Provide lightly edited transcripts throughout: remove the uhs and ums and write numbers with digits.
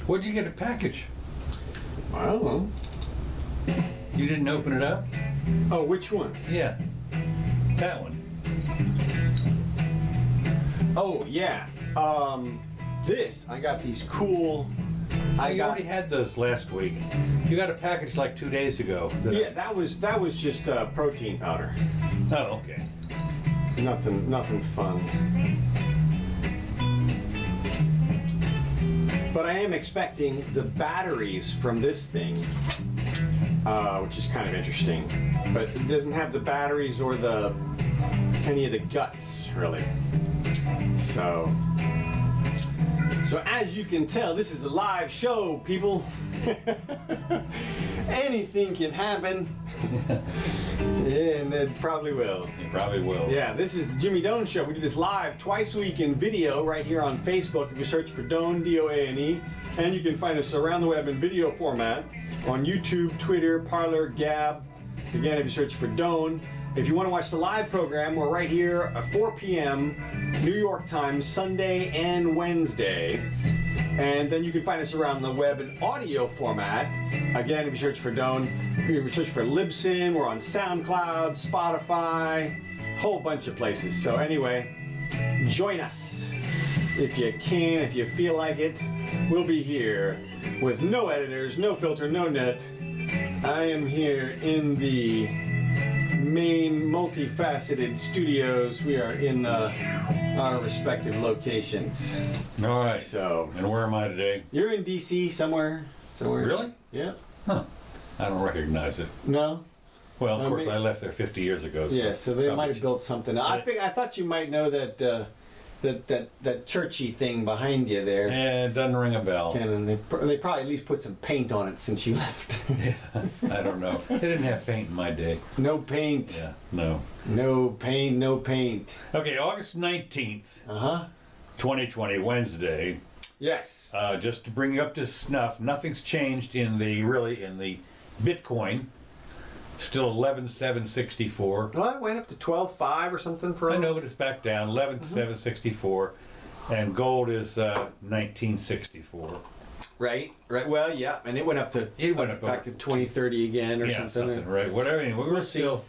Where'd you get the package? I don't know. You didn't open it up? Oh, which one? Yeah. That one. Oh, yeah. This. I got these cool... You already had those last week. You got a package like 2 days ago. Yeah, that was just protein powder. Oh, okay. Nothing fun. But I am expecting the batteries from this thing, which is kind of interesting. But it doesn't have the batteries or any of the guts, really. So as you can tell, this is a live show, people. Anything can happen. And it probably will. It probably will. Yeah, this is the Jimmy Doane Show. We do this live twice a week in video right here on Facebook. If you search for Doane, D-O-A-N-E. And you can find us around the web in video format on YouTube, Twitter, Parler, Gab. Again, if you search for Doane. If you want to watch the live program, we're right here at 4 p.m. New York time, Sunday and Wednesday. And then you can find us around the web in audio format. Again, if you search for Doane, if you search for Libsyn, we're on SoundCloud, Spotify, whole bunch of places. So anyway, join us if you can, if you feel like it. We'll be here with no editors, no filter, no net. I am here in the main multifaceted studios. We are in our respective locations. All right. So, and where am I today? You're in DC somewhere. Really? Yeah. Huh. I don't recognize it. No. Well, of course, I left there 50 years ago. So yeah, so they might have built something. I thought you might know that churchy thing behind you there. Yeah, it doesn't ring a bell. Ken, they probably at least put some paint on it since you left. Yeah, I don't know. They didn't have paint in my day. No paint. Yeah, no. No paint, no paint. Okay, August 19th, 2020, Wednesday. Yes. Just to bring you up to snuff, nothing's changed in the Bitcoin. Still 11,764. Well, it went up to 12.5 or something for. I know, but it's back down 11,764, and gold is 1964. Right. Well, yeah, and it went up to back to 2030 again or something. Right. Whatever. I mean, we're still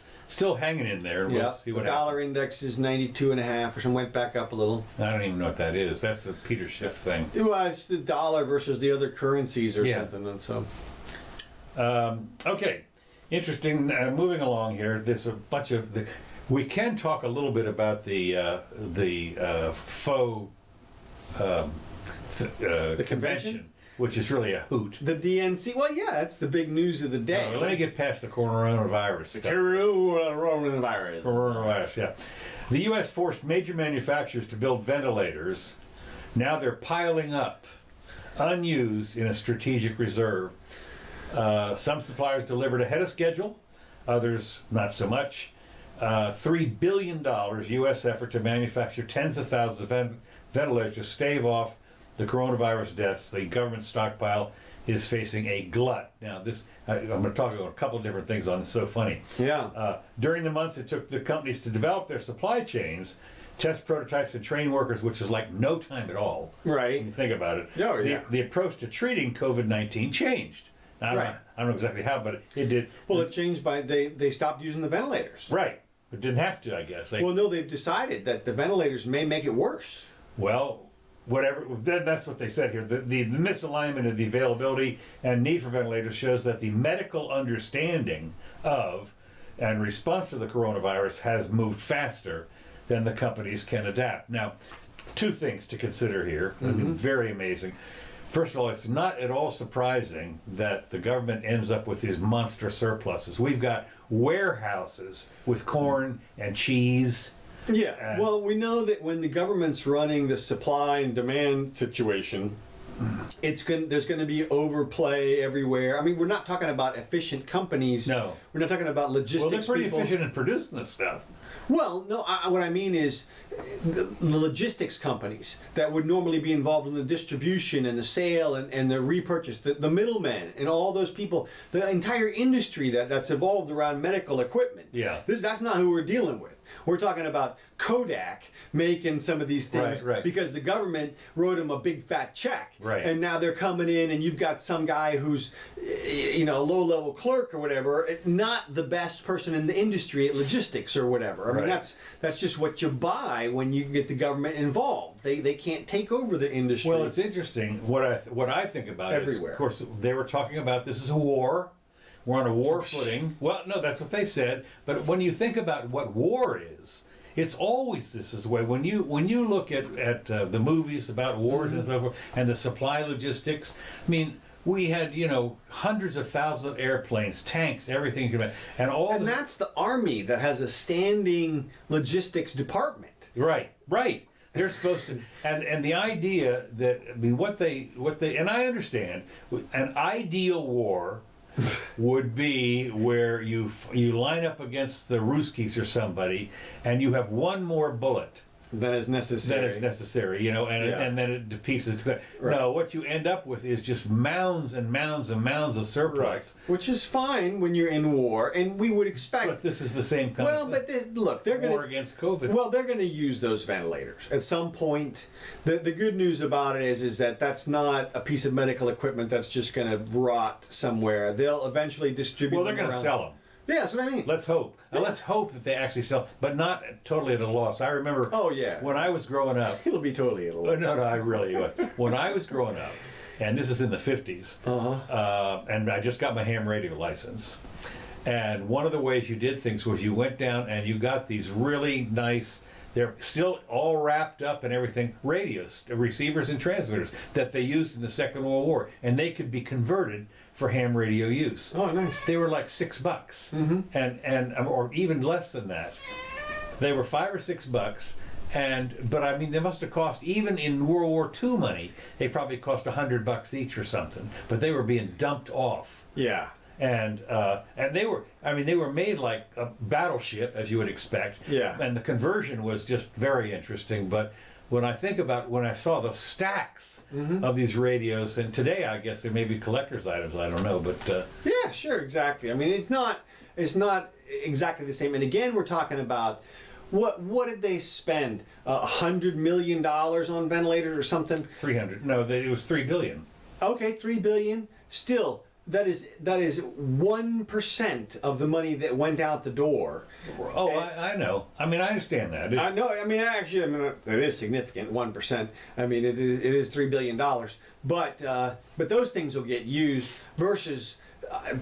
hanging in there. Yeah. We'll see what the dollar index is 92.5 or something. Went back up a little. I don't even know what that is. That's a Peter Schiff thing. Well, it's the dollar versus the other currencies or something, and so. Okay. Interesting. Moving along here, there's a bunch of. We can talk a little bit about the faux the convention, which is really a hoot. The DNC. Well, yeah, that's the big news of the day. Let me get past the coronavirus. The coronavirus. Coronavirus. Yeah. The U.S. forced major manufacturers to build ventilators. Now they're piling up, unused in a strategic reserve. Some suppliers delivered ahead of schedule, others not so much. $3 billion U.S. effort to manufacture tens of thousands of ventilators to stave off the coronavirus deaths. The government stockpile is facing a glut. Now, I'm going to talk about a couple of different things on this. It's so funny. Yeah. During the months it took the companies to develop their supply chains, test prototypes, and train workers, which is like no time at all. Right. When you think about it. Oh, yeah. The approach to treating COVID-19 changed. I don't know exactly how, but it did. Well, it changed by they stopped using the ventilators. Right. It didn't have to, I guess. Well, no, they've decided that the ventilators may make it worse. Well, whatever. That's what they said here. The misalignment of the availability and need for ventilators shows that the medical understanding of and response to the coronavirus has moved faster than the companies can adapt. Now, two things to consider here. I mean, very amazing. First of all, it's not at all surprising that the government ends up with these monster surpluses. We've got warehouses with corn and cheese. Yeah, well, we know that when the government's running the supply and demand situation, there's going to be overplay everywhere. I mean, we're not talking about efficient companies. No. We're not talking about logistics. Well, they're pretty people. efficient in producing this stuff. Well, no, what I mean is the logistics companies that would normally be involved in the distribution and the sale and the repurchase, the middlemen and all those people, the entire industry that's evolved around medical equipment. Yeah. That's not who we're dealing with. We're talking about Kodak making some of these things Right. because the government wrote them a big fat check. Right. And now they're coming in and you've got some guy who's, a low-level clerk or whatever, not the best person in the industry at logistics or whatever. I mean, Right. that's just what you buy when you get the government involved. They can't take over the industry. Well, it's interesting. What I think about Everywhere. is, of course, they were talking about this is a war. We're on a war footing. Well, no, that's what they said. But when you think about what war is, it's always this is the way. When you look at the movies about wars and so forth, and the supply logistics, I mean, we had hundreds of thousands of airplanes, tanks, everything, and all. And that's the army that has a standing logistics department. Right. They're supposed to, and the idea that what they, and I understand, an ideal war would be where you line up against the Ruskies or somebody, and you have one more bullet That is necessary. and then it defeats it. No, what you end up with is just mounds and mounds and mounds of surplus. Right. Which is fine when you're in war, and we would expect. But this is the same kind of look, they're war going against COVID. Well, they're going to use those ventilators at some point. The good news about it is that that's not a piece of medical equipment that's just going to rot somewhere. They'll eventually distribute. Well, they're them going to around. sell them. Yeah, that's what I mean. Let's hope. Let's hope that they actually sell, but not totally at a loss. I remember. Oh, yeah. When I was growing up. It'll be totally at a loss. No, I really was. When I was growing up, and this is in the 50s, and I just got my ham radio license. And one of the ways you did things was you went down and you got these really nice, they're still all wrapped up and everything, radios, receivers and transmitters that they used in the Second World War. And they could be converted for ham radio use. Oh, nice. They were like $6, and or even less than that. They were $5 or $6, but I mean they must have cost, even in World War II money, they probably cost $100 each or something. But they were being dumped off. Yeah. And they were made like a battleship, as you would expect. Yeah. And the conversion was just very interesting. But when I think about when I saw the stacks of these radios, and today I guess they may be collector's items, I don't know, but Yeah, sure, exactly. I mean, it's not exactly the same. And again, we're talking about what did they spend? $100 million on ventilators or something? 300. No, it was 3 billion. Okay, $3 billion. Still, that is 1% of the money that went out the door. Oh, I know. I mean, I understand that. I know. I mean, actually, it is significant. 1%. I mean, it is $3 billion. But those things will get used versus.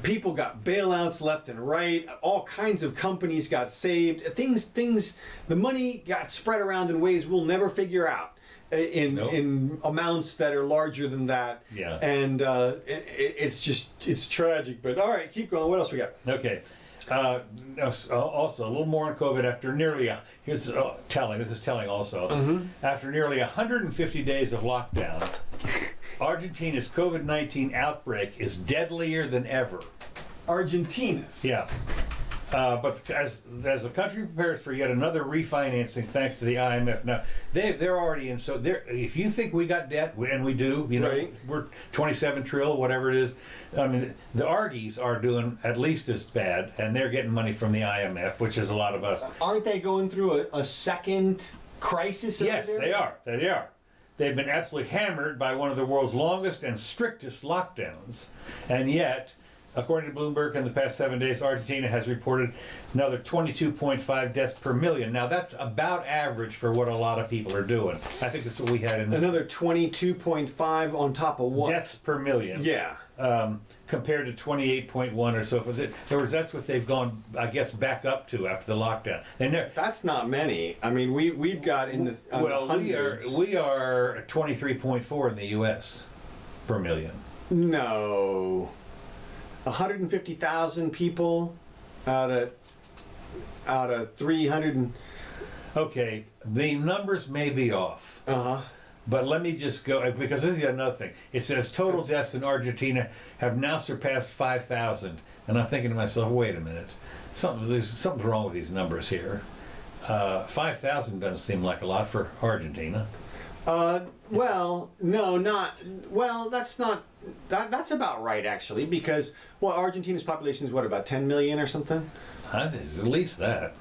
People got bailouts left and right. All kinds of companies got saved. The money got spread around in ways we'll never figure out. In amounts that are larger than that. Yeah. And it's tragic. But all right, keep going. What else we got? Okay. Also, a little more on COVID. After nearly, this is telling also. After nearly 150 days of lockdown, Argentina's COVID-19 outbreak is deadlier than ever. Argentina's. Yeah. But as the country prepares for yet another refinancing, thanks to the IMF, now they're already in. So if you think we got debt, and we do, Right. we're 27 trillion, whatever it is. I mean, the Argies are doing at least as bad, and they're getting money from the IMF, which is a lot of us. Aren't they going through a second crisis? Yes, over there? they are. They are. They've been absolutely hammered by one of the world's longest and strictest lockdowns, and yet. According to Bloomberg, in the past 7 days, Argentina has reported another 22.5 deaths per million. Now, that's about average for what a lot of people are doing. I think that's what we had in this. Another 22.5 on top of what? Deaths per million. Yeah. Compared to 28.1 or so. In other words, that's what they've gone, I guess, back up to after the lockdown. That's not many. I mean, we've got in the hundreds. We are 23.4 in the U.S. per million. No. 150,000 people out of 300. Okay, the numbers may be off. But let me just go, because this is another thing. It says total deaths in Argentina have now surpassed 5,000. And I'm thinking to myself, wait a minute. Something's wrong with these numbers here. 5,000 doesn't seem like a lot for Argentina. Well, no, not. Well, that's not. That's about right, actually, because Argentina's population is about 10 million or something. This is at least that.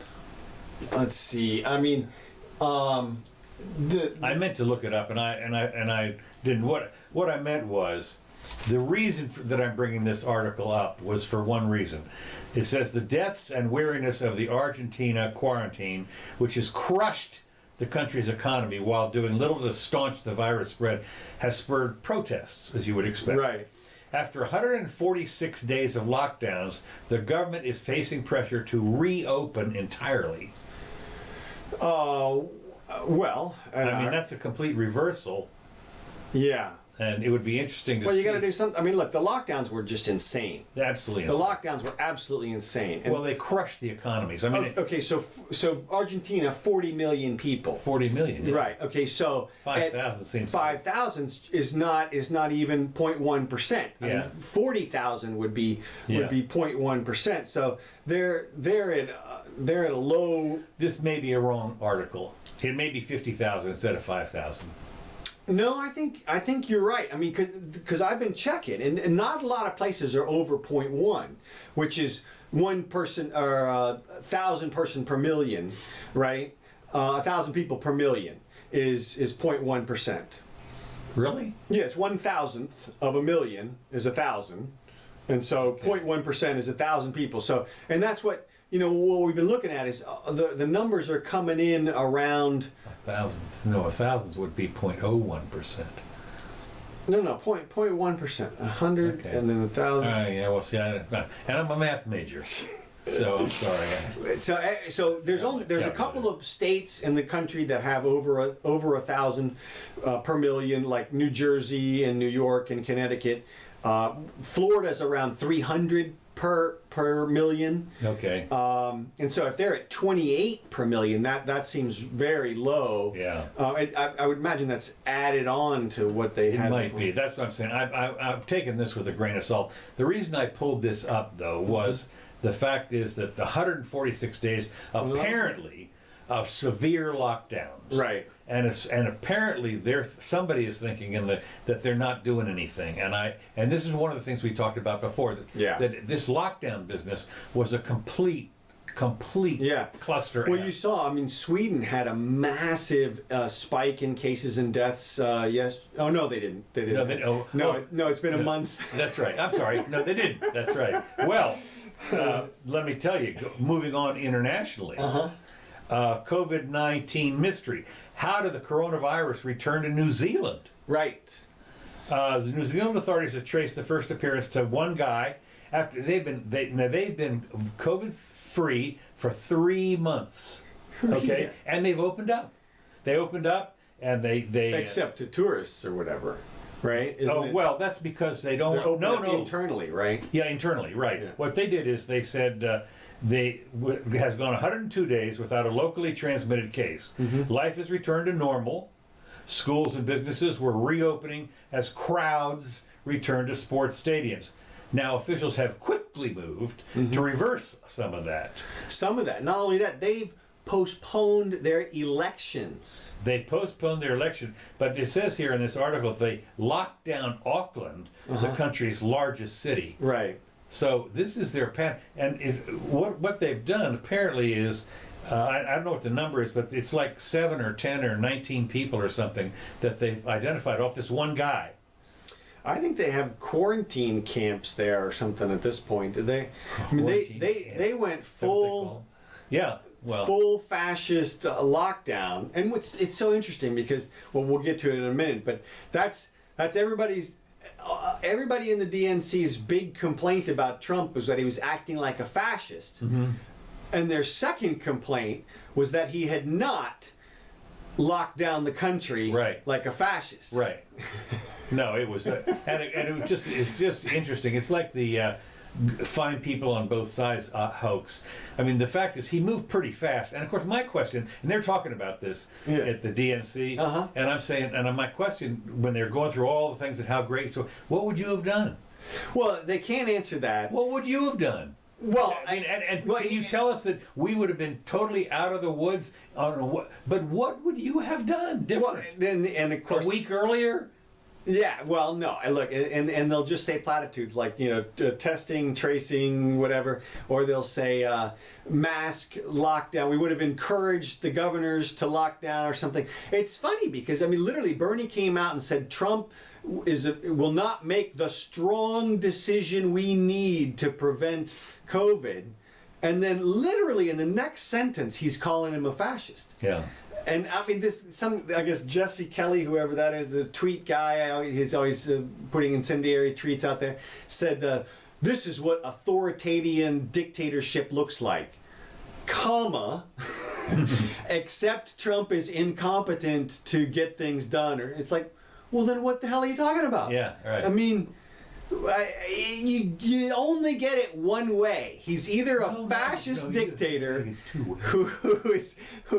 let's see. I mean, I meant to look it up, and I didn't. What I meant was, the reason that I'm bringing this article up was for one reason. It says the deaths and weariness of the Argentina quarantine, which has crushed the country's economy while doing little to staunch the virus spread, has spurred protests, as you would expect. Right. After 146 days of lockdowns, the government is facing pressure to reopen entirely. Well, I mean, that's a complete reversal, yeah. and it would be interesting to see. Well, you got to do something. I mean, look, the lockdowns were just insane. Absolutely The insane. lockdowns were absolutely insane. And, Well, they crushed the economies. I mean, okay, so Argentina, 40 million people. 40 million. Yeah. Right. Okay, so 5,000 seems. 5,000 is not even 0.1%. I Yeah. mean, 40,000 would be Yeah. 0.1%. So they're at a low. This may be a wrong article. It may be 50,000 instead of 5,000. No, I think you're right. I mean, because I've been checking, and not a lot of places are over 0.1, which is one person or 1,000 person per million, right? 1,000 people per million is 0.1%. Really? Yeah, it's 1,000th of a million is 1,000, and so 0.1% is 1,000 people. So, and that's what what we've been looking at is the numbers are coming in around. A thousandth would be 0.01%. No, 0.1%, 100, Okay. and then 1,000. Yeah, well, see, and I'm a math major, so I'm sorry. So there's a couple of states in the country that have over 1,000 per million, like New Jersey and New York and Connecticut. Florida's around 300 per million. Okay. And so if they're at 28 per million, that seems very low. Yeah. I would imagine that's added on to what they had. It might before. be. That's what I'm saying. I've taken this with a grain of salt. The reason I pulled this up, though, was the fact is that the 146 days apparently of severe lockdowns. Right. And apparently somebody is thinking that they're not doing anything. And this is one of the things we talked about before. That this lockdown business was a complete cluster. Well, you saw. I mean, Sweden had a massive spike in cases and deaths. Yes. Oh no, they didn't. They didn't. No, it's been a month. That's right. I'm sorry. No, they didn't. That's right. Well, let me tell you. Moving on internationally. COVID-19 mystery. How did the coronavirus return to New Zealand? Right. The New Zealand authorities have traced the first appearance to one guy after they've been COVID free for 3 months. Okay, Yeah. and they've opened up. They opened up, and they Except to tourists or whatever, right? Isn't it? well, that's because they don't. They're opening up No. internally, right? Yeah, internally, right. Yeah. What they did is they said has gone 102 days without a locally transmitted case. Life has returned to normal. Schools and businesses were reopening as crowds returned to sports stadiums. Now officials have quickly moved to reverse some of that. Some of that. Not only that, they've postponed their elections. They postponed their election, but it says here in this article they locked down Auckland, the country's largest city. Right. So this is their path, and what they've done apparently is, I don't know what the number is, but it's like 7 or 10 or 19 people or something that they've identified off this one guy. I think they have quarantine camps there or something at this point. Did they? I mean, they went full. Yeah. Well. Full fascist lockdown, and it's so interesting because we'll get to it in a minute, but that's everybody in the DNC's big complaint about Trump was that he was acting like a fascist. And their second complaint was that he had not locked down the country like a fascist. Right. No, it was, and it's just interesting. It's like the find people on both sides hoax. I mean, the fact is he moved pretty fast. And of course, my question, and they're talking about this at the DNC, and I'm saying, and my question when they're going through all the things and how great, so what would you have done? Well, they can't answer that. What would you have done? Well, I mean, can you tell us that we would have been totally out of the woods but what would you have done different? And of course, a week earlier? Yeah, well, no. Look, and they'll just say platitudes like, testing, tracing, whatever, or they'll say mask, lockdown. We would have encouraged the governors to lock down or something. It's funny because, literally, Bernie came out and said Trump will not make the strong decision we need to prevent COVID. And then literally in the next sentence, he's calling him a fascist. Yeah. And I guess Jesse Kelly, whoever that is, the tweet guy, he's always putting incendiary tweets out there, said, this is what authoritarian dictatorship looks like, comma, except Trump is incompetent to get things done. Or it's like, well, then what the hell are you talking about? Yeah, right. You only get it one way. He's either a fascist dictator who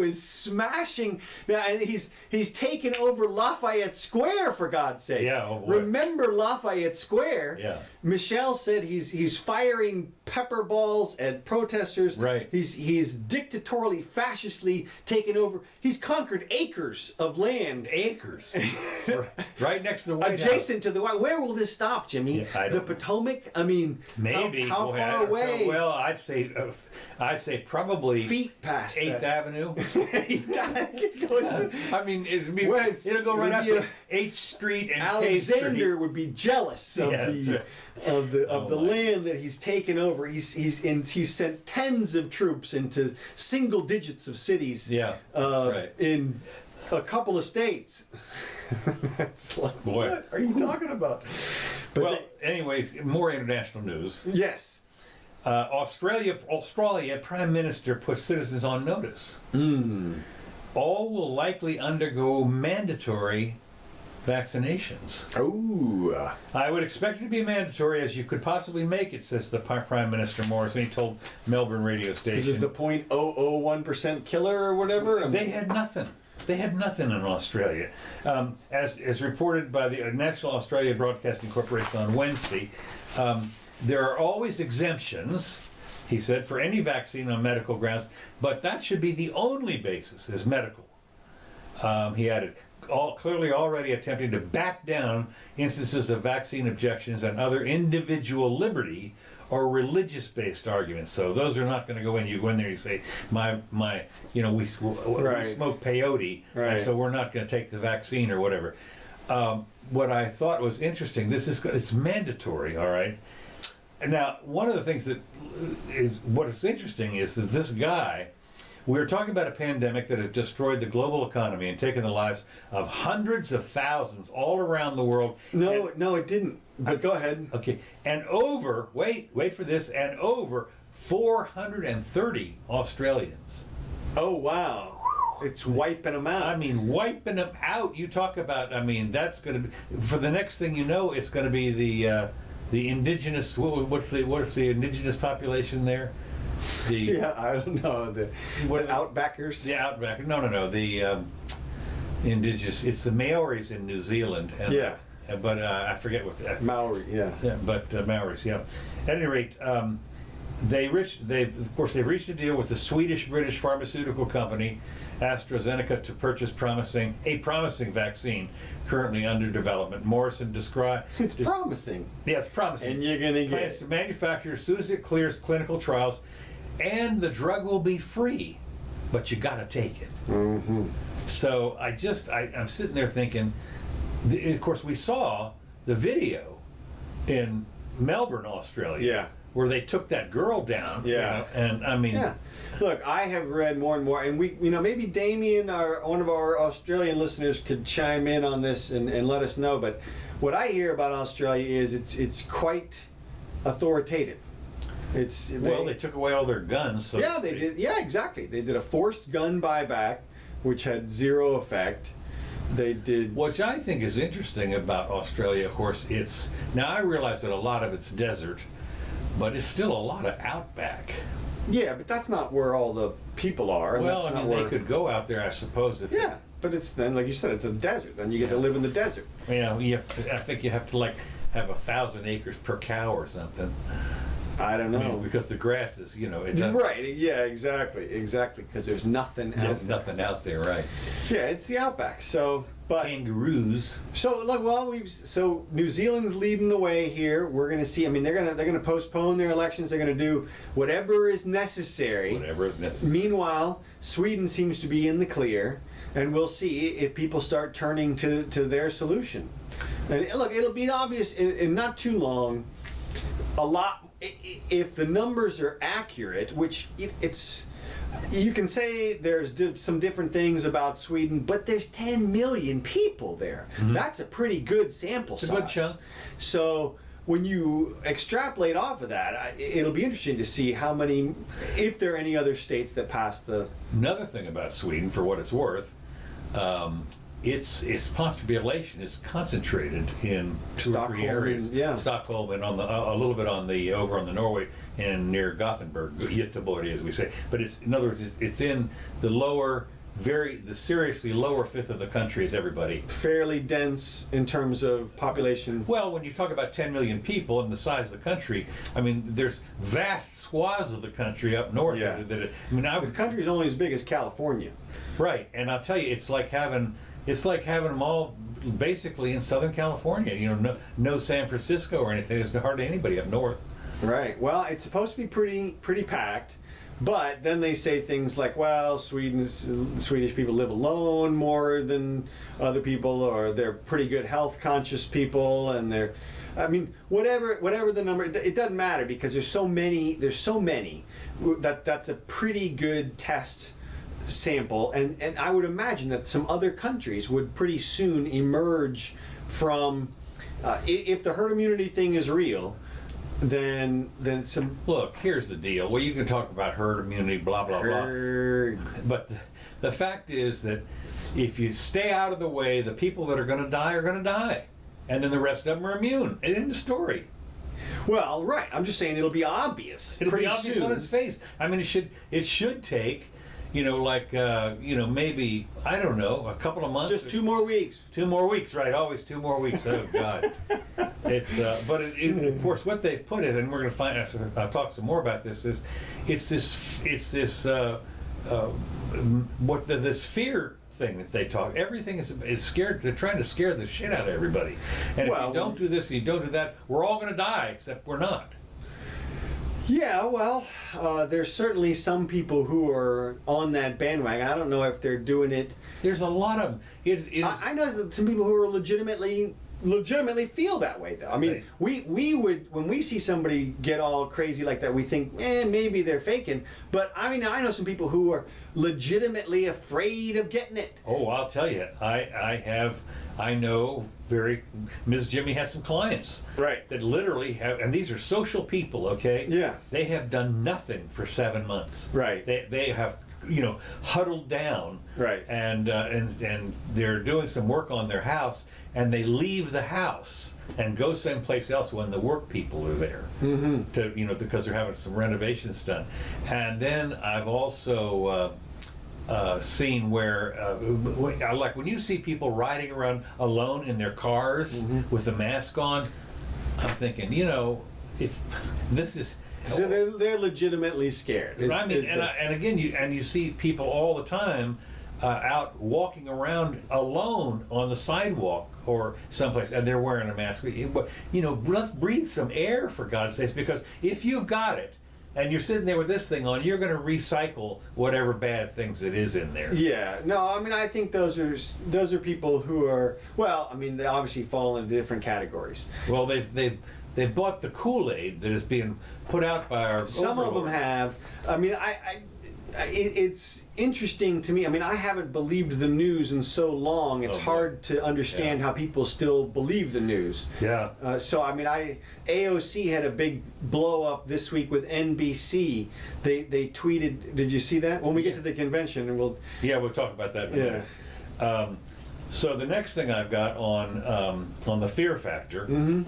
is smashing. Now he's taken over Lafayette Square, for God's sake. Yeah. Oh, remember Lafayette Square? Yeah. Michelle said he's firing pepper balls at protesters. Right. He's dictatorially, fascistly taken over. He's conquered acres of land. Acres. Right next to the White adjacent House. to the White. Where will this stop, Jimmy? Yeah, the Potomac? Maybe. How far away? Well, I'd say probably feet past 8th Avenue. It'll go right after 8th Street and Alexander would be jealous of the land that he's taken over. He's sent tens of troops into single digits of cities. Yeah, that's right. In a couple of states. That's like, boy, what are you talking about? But anyways, more international news. Yes. Australia Prime Minister puts citizens on notice. All will likely undergo mandatory vaccinations. Oh. I would expect it to be mandatory as you could possibly make it, says the Prime Minister Morrison. He told Melbourne radio station. This is the 0.001% killer or whatever? They had nothing. They had nothing in Australia. As reported by the National Australia Broadcasting Corporation on Wednesday, there are always exemptions, he said, for any vaccine on medical grounds, but that should be the only basis, is medical. He added, clearly already attempting to back down instances of vaccine objections and other individual liberty or religious-based arguments. So those are not going to go in. You go in there, you say, we smoke peyote, right, so we're not going to take the vaccine or whatever. What I thought was interesting, it's mandatory, all right? Now, one of the things what is interesting is that this guy, we were talking about a pandemic that had destroyed the global economy and taken the lives of hundreds of thousands all around the world. No, it didn't. But go ahead. Okay. And wait for this, and over 430 Australians. Oh, wow. It's wiping them out. Wiping them out. You talk about, that's going to be, for the next thing you know, it's going to be the indigenous, what's the indigenous population there? I don't know. The outbackers? The outbackers. No. The indigenous, it's the Maoris in New Zealand. And, but I forget what the... Maori, yeah. But Maoris, yeah. At any rate, they've reached a deal with the Swedish-British pharmaceutical company AstraZeneca to purchase a promising vaccine currently under development. Morrison described... It's promising. Yeah, it's promising. And you're going to get... Plans to manufacture as soon as it clears clinical trials, and the drug will be free, but you got to take it. Mm-hmm. So I'm sitting there thinking... Of course, we saw the video in Melbourne, Australia, where they took that girl down. Yeah. Yeah. Look, I have read more and more, and we, maybe Damien, one of our Australian listeners, could chime in on this and let us know. But what I hear about Australia is it's quite authoritative. They took away all their guns. So they did. Yeah, exactly. They did a forced gun buyback, which had zero effect. They did. Which I think is interesting about Australia, of course, now I realize that a lot of it's desert, but it's still a lot of outback. Yeah, but that's not where all the people are. And well, that's they could go out there, I suppose. But it's then, like you said, it's a desert. Then you get to live in the desert. I think you have to have 1,000 acres per cow or something. I don't know. I mean, because the grass is, it doesn't, Right, yeah, exactly, because there's nothing out there's there. nothing out there, right? Yeah, it's the outback, so, but... Kangaroos. So look, well, so New Zealand's leading the way here. We're going to see. I mean, they're going to postpone their elections. They're going to do whatever is necessary. Whatever is necessary. Meanwhile, Sweden seems to be in the clear, and we'll see if people start turning to their solution. And look, it'll be obvious in not too long. A lot, if the numbers are accurate, which it's. You can say there's some different things about Sweden, but there's 10 million people there. Mm-hmm. That's a pretty good sample size. It's a good chunk. So when you extrapolate off of that, it'll be interesting to see how many, if there are any other states that pass the... Another thing about Sweden, for what it's worth, its population is concentrated in two or three areas. Yeah. Stockholm and on the a little bit on the over on the Norway and near Gothenburg, Göteborg as we say. But it's, in other words, it's in the lower, the seriously lower fifth of the country as everybody. Fairly dense in terms of population. Well, when you talk about 10 million people and the size of the country, I mean, there's vast swaths of the country up north. Yeah. The country is only as big as California. Right, and I'll tell you, it's like having them all basically in Southern California. No San Francisco or anything. There's hardly anybody up north. Right. Well, it's supposed to be pretty packed, but then they say things like, "Well, Swedish people live alone more than other people, or they're pretty good health conscious people, and they're." I mean, whatever the number, it doesn't matter because there's so many. That's a pretty good test sample, and I would imagine that some other countries would pretty soon emerge from if the herd immunity thing is real, then some... Look, here's the deal. Well, you can talk about herd immunity, blah blah blah, but the fact is that if you stay out of the way, the people that are going to die, and then the rest of them are immune. End of story. Well, right. I'm just saying it'll be obvious. It'll be obvious soon. on its face. I mean, it should take, maybe, I don't know, a couple of months. Just 2 more weeks. 2 more weeks, right? Always 2 more weeks. Oh God. It's but of course what they've put it, and we're going to find. I'll talk some more about this. It's this this fear thing that they talk. Everything is scared. They're trying to scare the shit out of everybody. And if you don't do this and you don't do that, we're all going to die. Except we're not. Yeah, well, there's certainly some people who are on that bandwagon. I don't know if they're doing it. There's a lot of I know some people who are legitimately feel that way, though. I mean, we would, when we see somebody get all crazy like that, we think, maybe they're faking. But I mean, I know some people who are legitimately afraid of getting it. Oh, I'll tell you, I know Ms. Jimmy has some clients. Right. That literally have, and these are social people, okay? Yeah. They have done nothing for 7 months. Right. They have, huddled down. Right. And they're doing some work on their house, and they leave the house and go someplace else when the work people are there. Mm-hmm. To because they're having some renovations done. And then I've also seen where, like when you see people riding around alone in their cars with the mask on, I'm thinking, if this is... So they're legitimately scared. I mean, and again, you see people all the time out walking around alone on the sidewalk or someplace, and they're wearing a mask. Let's breathe some air, for God's sakes, because if you've got it, and you're sitting there with this thing on, you're going to recycle whatever bad things it is in there. Yeah, no, I mean, I think those are people who are, well, I mean, they obviously fall into different categories. Well, they've bought the Kool-Aid that is being put out by our Some overlords. of them have. I mean, it's interesting to me. I mean, I haven't believed the news in so long. It's hard to understand how people still believe the news. Yeah. So, I mean, AOC had a big blow up this week with NBC. They tweeted, did you see that? When we get to the convention, and we'll talk about that in a minute. So the next thing I've got on the fear factor,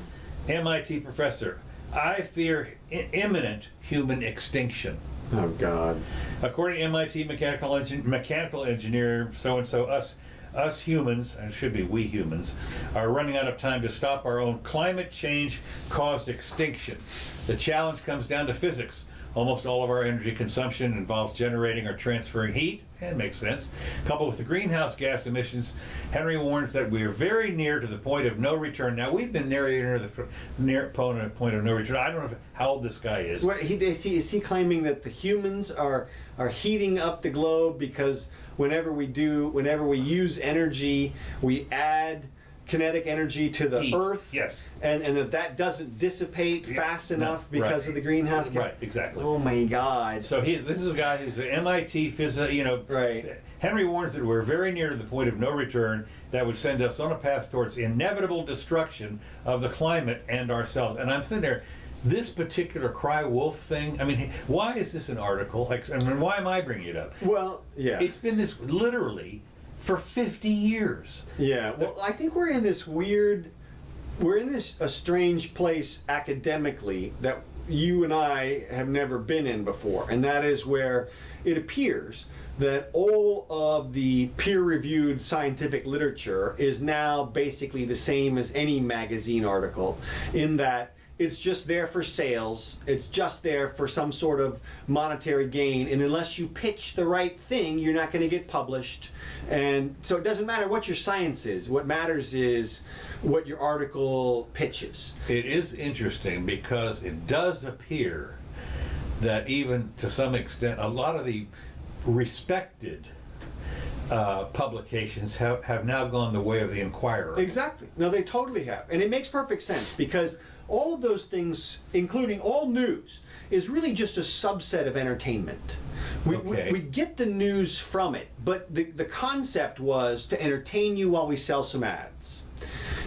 MIT professor, I fear imminent human extinction. Oh God! According to MIT mechanical engineer so-and-so, us us humans, and it should be we humans, are running out of time to stop our own climate change-caused extinction. The challenge comes down to physics. Almost all of our energy consumption involves generating or transferring heat, and makes sense. Coupled with the greenhouse gas emissions, Henry warns that we are very near to the point of no return. Now, we've been near the point of no return. I don't know how old this guy is. Well, is he claiming that the humans are heating up the globe because whenever we use energy, we add kinetic energy to the Heat. earth, Yes. and that doesn't dissipate fast enough because of the greenhouse gas? Right, exactly. Oh my God. So this is a guy who's an MIT physicist, Right. Henry warns that we're very near to the point of no return that would send us on a path towards inevitable destruction of the climate and ourselves. And I'm sitting there, this particular cry wolf thing, I mean, why is this an article? Why am I bringing it up? Well, yeah. It's been this literally for 50 years. Yeah, well, I think we're in this a strange place academically that you and I have never been in before, and that is where it appears that all of the peer-reviewed scientific literature is now basically the same as any magazine article, in that it's just there for sales, it's just there for some sort of monetary gain, and unless you pitch the right thing, you're not going to get published. And so it doesn't matter what your science is, what matters is what your article pitches. It is interesting because it does appear that even to some extent, a lot of the respected publications have now gone the way of the Inquirer. Exactly. No, they totally have. And it makes perfect sense because all of those things, including all news, is really just a subset of entertainment. We get the news from it, but the concept was to entertain you while we sell some ads.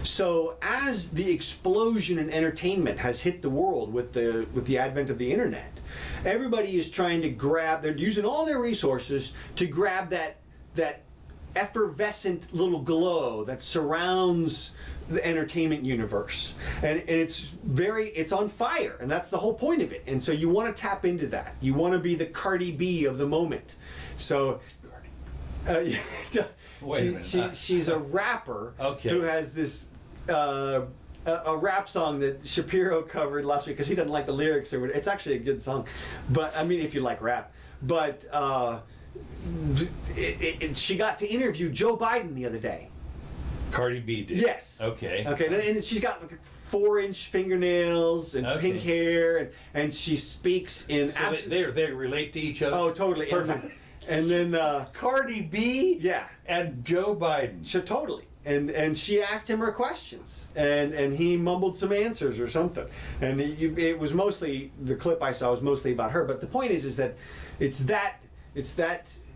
So as the explosion in entertainment has hit the world with the advent of the internet, everybody is trying to they're using all their resources to grab that effervescent little glow that surrounds the entertainment universe, and it's on fire, and that's the whole point of it. And so you want to tap into that. You want to be the Cardi B of the moment. So she's a rapper who has this a rap song that Shapiro covered last week because he doesn't like the lyrics or whatever. It's actually a good song, but I mean, if you like rap, but she got to interview Joe Biden the other day. Cardi B did. Yes. Okay. And she's got like 4-inch fingernails and pink hair, and she speaks in. So they relate to each other. Oh, totally. Perfect. And then Cardi B. Yeah. And Joe Biden. So totally. And she asked him her questions, and he mumbled some answers or something. And it was mostly, the clip I saw was mostly about her. But the point is that it's that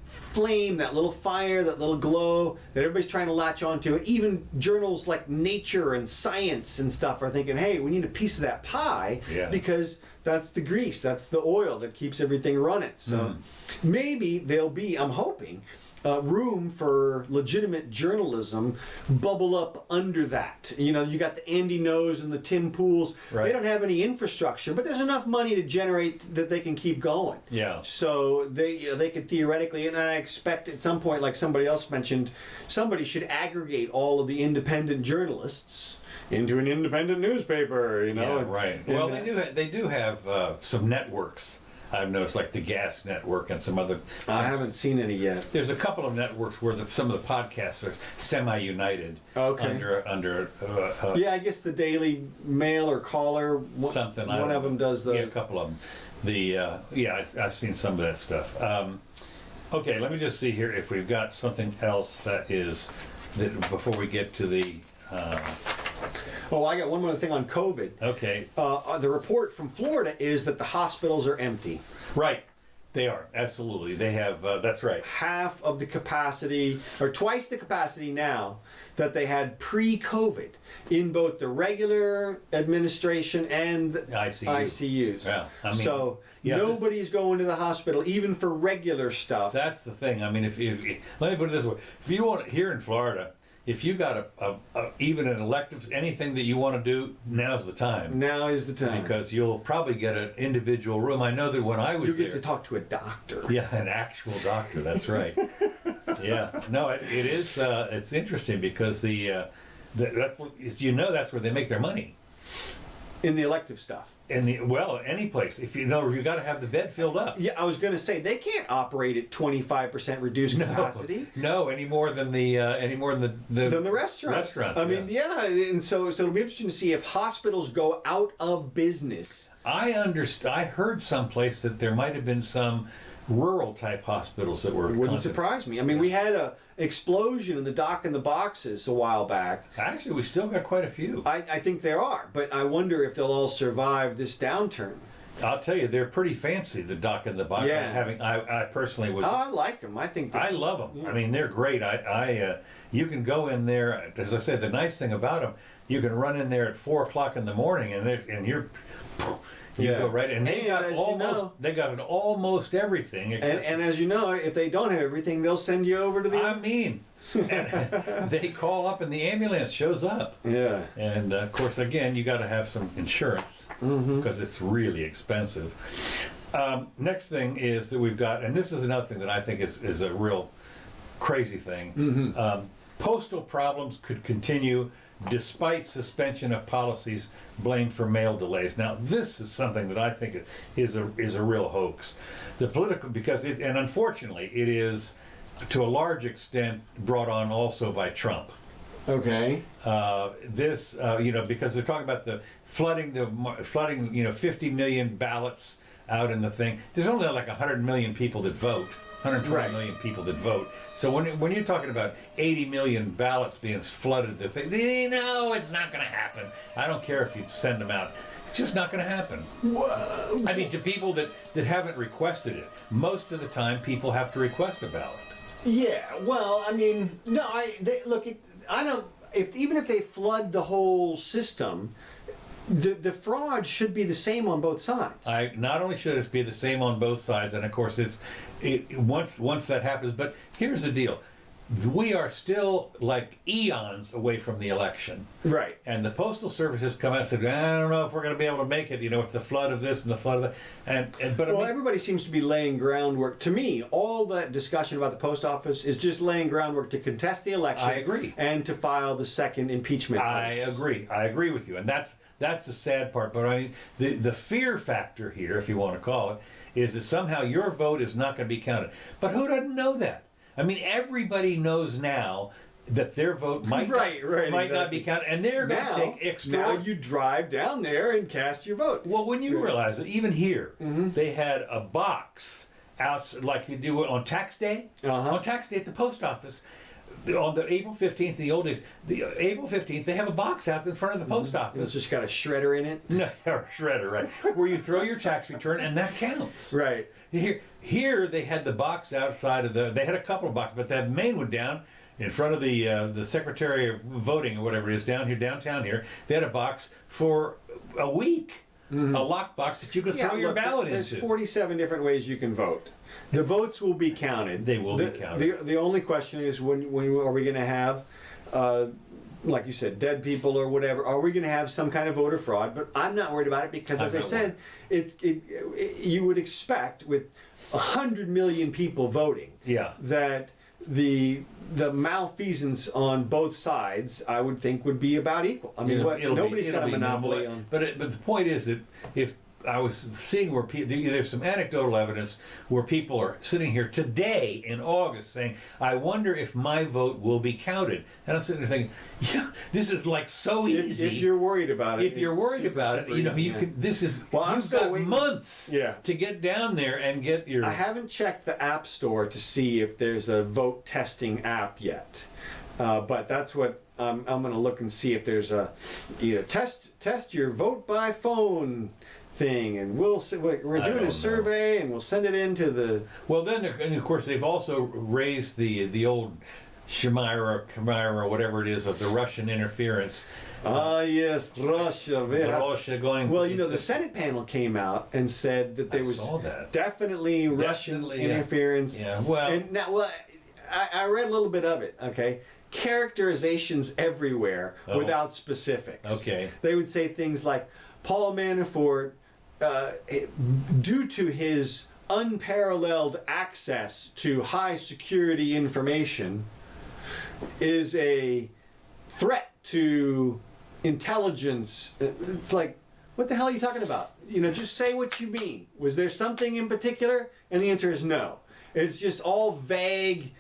flame, that little fire, that little glow that everybody's trying to latch onto. And even journals like Nature and Science and stuff are thinking, hey, we need a piece of that pie because that's the grease, that's the oil that keeps everything running. So maybe there'll be, I'm hoping, room for legitimate journalism bubble up under that. You know, you got the Andy Ngos and the Tim Pools. Right. They don't have any infrastructure, but there's enough money to generate that they can keep going. Yeah. So they could theoretically, and I expect at some point, like somebody else mentioned, somebody should aggregate all of the independent journalists into an independent newspaper. You know. Yeah, right. Well, they do have some networks. I've noticed, like the Gas Network and some other. I haven't seen any yet. There's a couple of networks where some of the podcasts are semi-united. Okay. Under. Yeah, I guess the Daily Mail or Caller. Something. One of them does those. Yeah, a couple of them. I've seen some of that stuff. Okay, let me just see here if we've got something else that before we get to the. Oh, I got one more thing on COVID. Okay. The report from Florida is that the hospitals are empty. Right. They are. Absolutely. They have, that's right. Half of the capacity, or twice the capacity now that they had pre-COVID in both the regular administration and ICUs. Yeah. I mean, so nobody's going to the hospital, even for regular stuff. That's the thing. I mean, if let me put it this way. If you want, here in Florida, if you got even an elective, anything that you want to do, now's the time. Now is the time. Because you'll probably get an individual room. I know that when I was you get to talk to a doctor. Yeah, an actual doctor, that's right. Yeah. No, it is. It's interesting because that's that's where they make their money. In the elective stuff. Any place. If you got to have the bed filled up. Yeah, I was going to say they can't operate at 25% reduced capacity. No, any more than the than the restaurants. I mean, yeah, and so it'll be interesting to see if hospitals go out of business. I heard someplace that there might have been some rural type hospitals that were. Wouldn't surprise me. I mean, we had a explosion in the dock in the boxes a while back. Actually, we still got quite a few. I think there are, but I wonder if they'll all survive this downturn. I'll tell you, they're pretty fancy. The dock in the box. Yeah. I personally was. Oh, I like them. I think I love them. Yeah. I mean, they're great. You can go in there. As I said, the nice thing about them, you can run in there at 4 o'clock in the morning, and you're. You go right, and they got almost everything. And as you know, if they don't have everything, they'll send you over to the. I mean, they call up and the ambulance shows up. Yeah. And of course, again, you got to have some insurance because it's really expensive. Next thing is that we've got, and this is another thing that I think is a real crazy thing. Postal problems could continue despite suspension of policies blamed for mail delays. Now, this is something that I think is a real hoax. The political, and unfortunately, it is to a large extent brought on also by Trump. Okay. Because they're talking about the flooding, 50 million ballots out in the thing. There's only like 100 million people that vote. 120 million people that vote. So when you're talking about 80 million ballots being flooded, no, it's not going to happen. I don't care if you send them out. It's just not going to happen. Whoa. I mean, to people that haven't requested it, most of the time people have to request a ballot. Yeah, well, I mean, no, even if they flood the whole system, the fraud should be the same on both sides. Not only should it be the same on both sides, and of course once that happens, but here's the deal. We are still like eons away from the election. Right. And the Postal Service has come out and said, I don't know if we're going to be able to make it, with the flood of this and the flood of that. Everybody seems to be laying groundwork. To me, all that discussion about the post office is just laying groundwork to contest the election. I agree. And to file the second impeachment. I agree with you. And that's the sad part. But I mean, the fear factor here, if you want to call it, is that somehow your vote is not going to be counted. But who doesn't know that? I mean, everybody knows now that their vote might not be counted, and they're going to take extra. Now you drive down there and cast your vote. Well, when you realize that even here, they had a box out like you do on tax day. On tax day at the post office, on the April 15th, the old days, April 15th, they have a box out in front of the post office. It's just got a shredder in it? No, a shredder, right. Where you throw your tax return, and that counts. Right. Here they had the box outside of they had a couple of boxes, but that main one down in front of the Secretary of Voting or whatever it is downtown here, they had a box for a week. A lock box that you could throw your ballot into. There's 47 different ways you can vote. The votes will be counted. They will be counted. The only question is when are we going to have, like you said, dead people or whatever? Are we going to have some kind of voter fraud? But I'm not worried about it because, as I said, you would expect with 100 million people voting that the malfeasance on both sides, I would think, would be about equal. I mean, nobody's got a monopoly on. But the point is that if I was seeing where there's some anecdotal evidence where people are sitting here today in August saying, I wonder if my vote will be counted. And I'm sitting there thinking, yeah, this is like so easy. If you're worried about it. If you're worried about it, you can, this is, you've got months to get down there and get your... I haven't checked the App Store to see if there's a vote testing app yet. But that's what I'm going to look and see if there's a test your vote by phone thing, and we're doing a survey and we'll send it into the. Well, then and of course they've also raised the old Chimera, whatever it is, of the Russian interference. Yes, Russia. Russia going. Well, the Senate panel came out and said that there was definitely Russian interference. Yeah. Well, and now, I read a little bit of it. Okay. Characterizations everywhere without specifics. Okay. They would say things like Paul Manafort, due to his unparalleled access to high security information is a threat to intelligence. It's like, what the hell are you talking about? You know, just say what you mean. Was there something in particular? And the answer is no. It's just all vague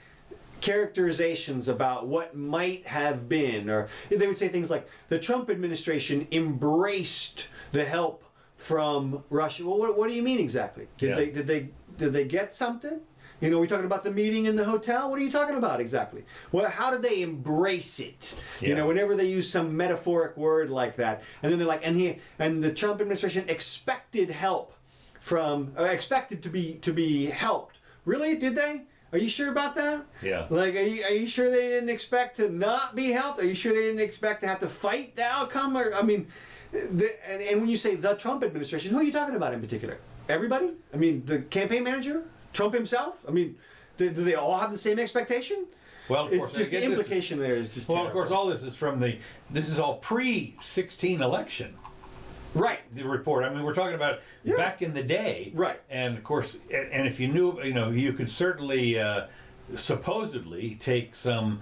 characterizations about what might have been. Or they would say things like, the Trump administration embraced the help from Russia. Well, what do you mean exactly? Did they get something? You know, we're talking about the meeting in the hotel. What are you talking about exactly? Well, how did they embrace it? You know, whenever they use some metaphoric word like that, and then they're like, and the Trump administration expected help from, expected to be helped. Really? Did they? Are you sure about that? Yeah. Like, are you sure they didn't expect to not be helped? Are you sure they didn't expect to have to fight the outcome? Or, I mean, and when you say the Trump administration, who are you talking about in particular? Everybody? I mean, the campaign manager? Trump himself? I mean, do they all have the same expectation? Well, of course, it's just the implication there is just well, terrible. of course, all this is from this is all pre-16 election. Right. The report. I mean, we're talking about back in the day. Right. And of course, and if you knew, you know, you could certainly supposedly take some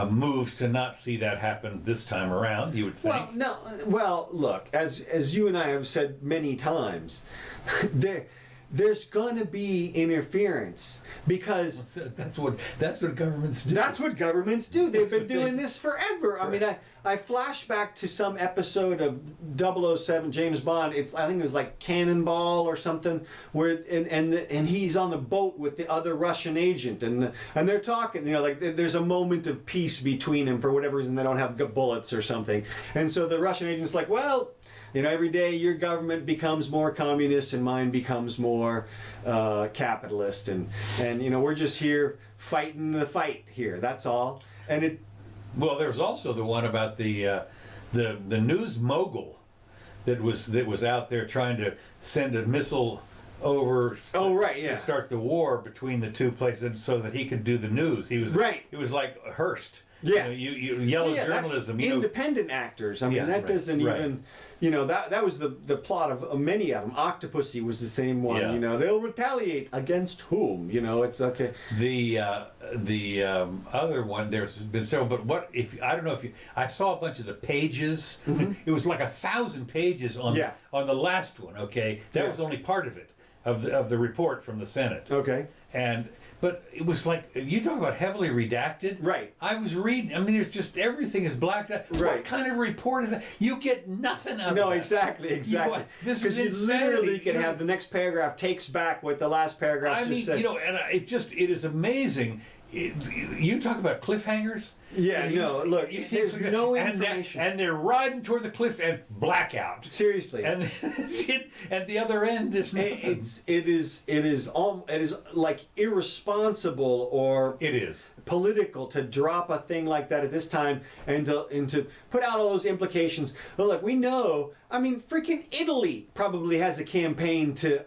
moves to not see that happen this time around, you would think. Well, no. Well, look, as you and I have said many times, there's going to be interference because that's what governments do. That's what governments do. They've been doing this forever. I mean, I flash back to some episode of 007 James Bond. I think it was like Cannonball or something, where and he's on the boat with the other Russian agent, and they're talking. You know, like there's a moment of peace between them for whatever reason. They don't have bullets or something, and so the Russian agent's like, well, you know, every day your government becomes more communist and mine becomes more capitalist, and you know, we're just here fighting the fight here. That's all. And it. Well, there's also the one about the news mogul that was out there trying to send a missile over to start the war between the two places so that he could do the news. He was It was like Hearst. Yeah, you yellow journalism. That's independent actors. I mean, that doesn't even. You know, that was the plot of many of them. Octopussy was the same one. Yeah. You know, they'll retaliate against whom? You know, it's okay. The other one, there's been several, but I don't know if I saw a bunch of the pages. Mm-hmm. It was like 1,000 pages on the last one. Okay, that was only part of it of the report from the Senate. Okay, But it was like, you talk about heavily redacted. Right. I was reading, I mean, there's just, everything is blacked out. Right. What kind of report is that? You get nothing out of it. No, exactly. This is you literally can have the next paragraph takes back what the last paragraph just said. You know, and it is amazing. You talk about cliffhangers. Yeah, look, there's no information. And they're riding toward the cliff and blackout. Seriously. And at the other end, there's nothing. It is like irresponsible or political to drop a thing like that at this time and to put out all those implications. But look, we know. I mean, freaking Italy probably has a campaign to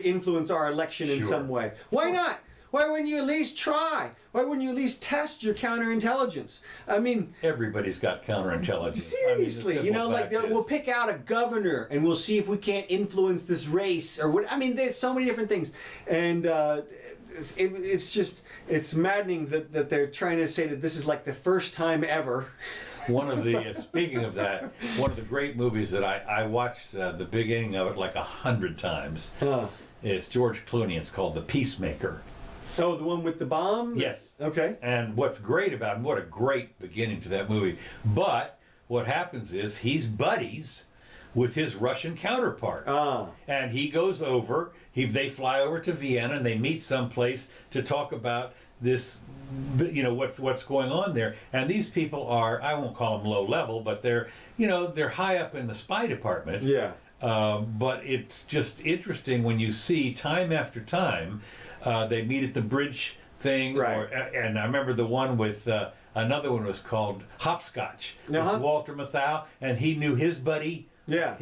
influence our election in some way. Why not? Why wouldn't you at least try? Why wouldn't you at least test your counterintelligence? I mean, everybody's got counterintelligence. Seriously, you know, like we'll pick out a governor and we'll see if we can't influence this race or what. I mean, there's so many different things, and it's maddening that they're trying to say that this is like the first time ever. One of the speaking of that, one of the great movies that I watched the beginning of it like 100 times. It's George Clooney. It's called The Peacemaker. Oh, the one with the bomb? Yes. Okay. And what's great about him, what a great beginning to that movie. But what happens is he's buddies with his Russian counterpart. And he goes over, they fly over to Vienna and they meet someplace to talk about this, you know, what's going on there. And these people are, I won't call them low level, but they're high up in the spy department. Yeah. But it's just interesting when you see time after time, they meet at the bridge thing. Right. And I remember the one with, another one was called Hopscotch. With Walter Matthau, and he knew his buddy Yeah.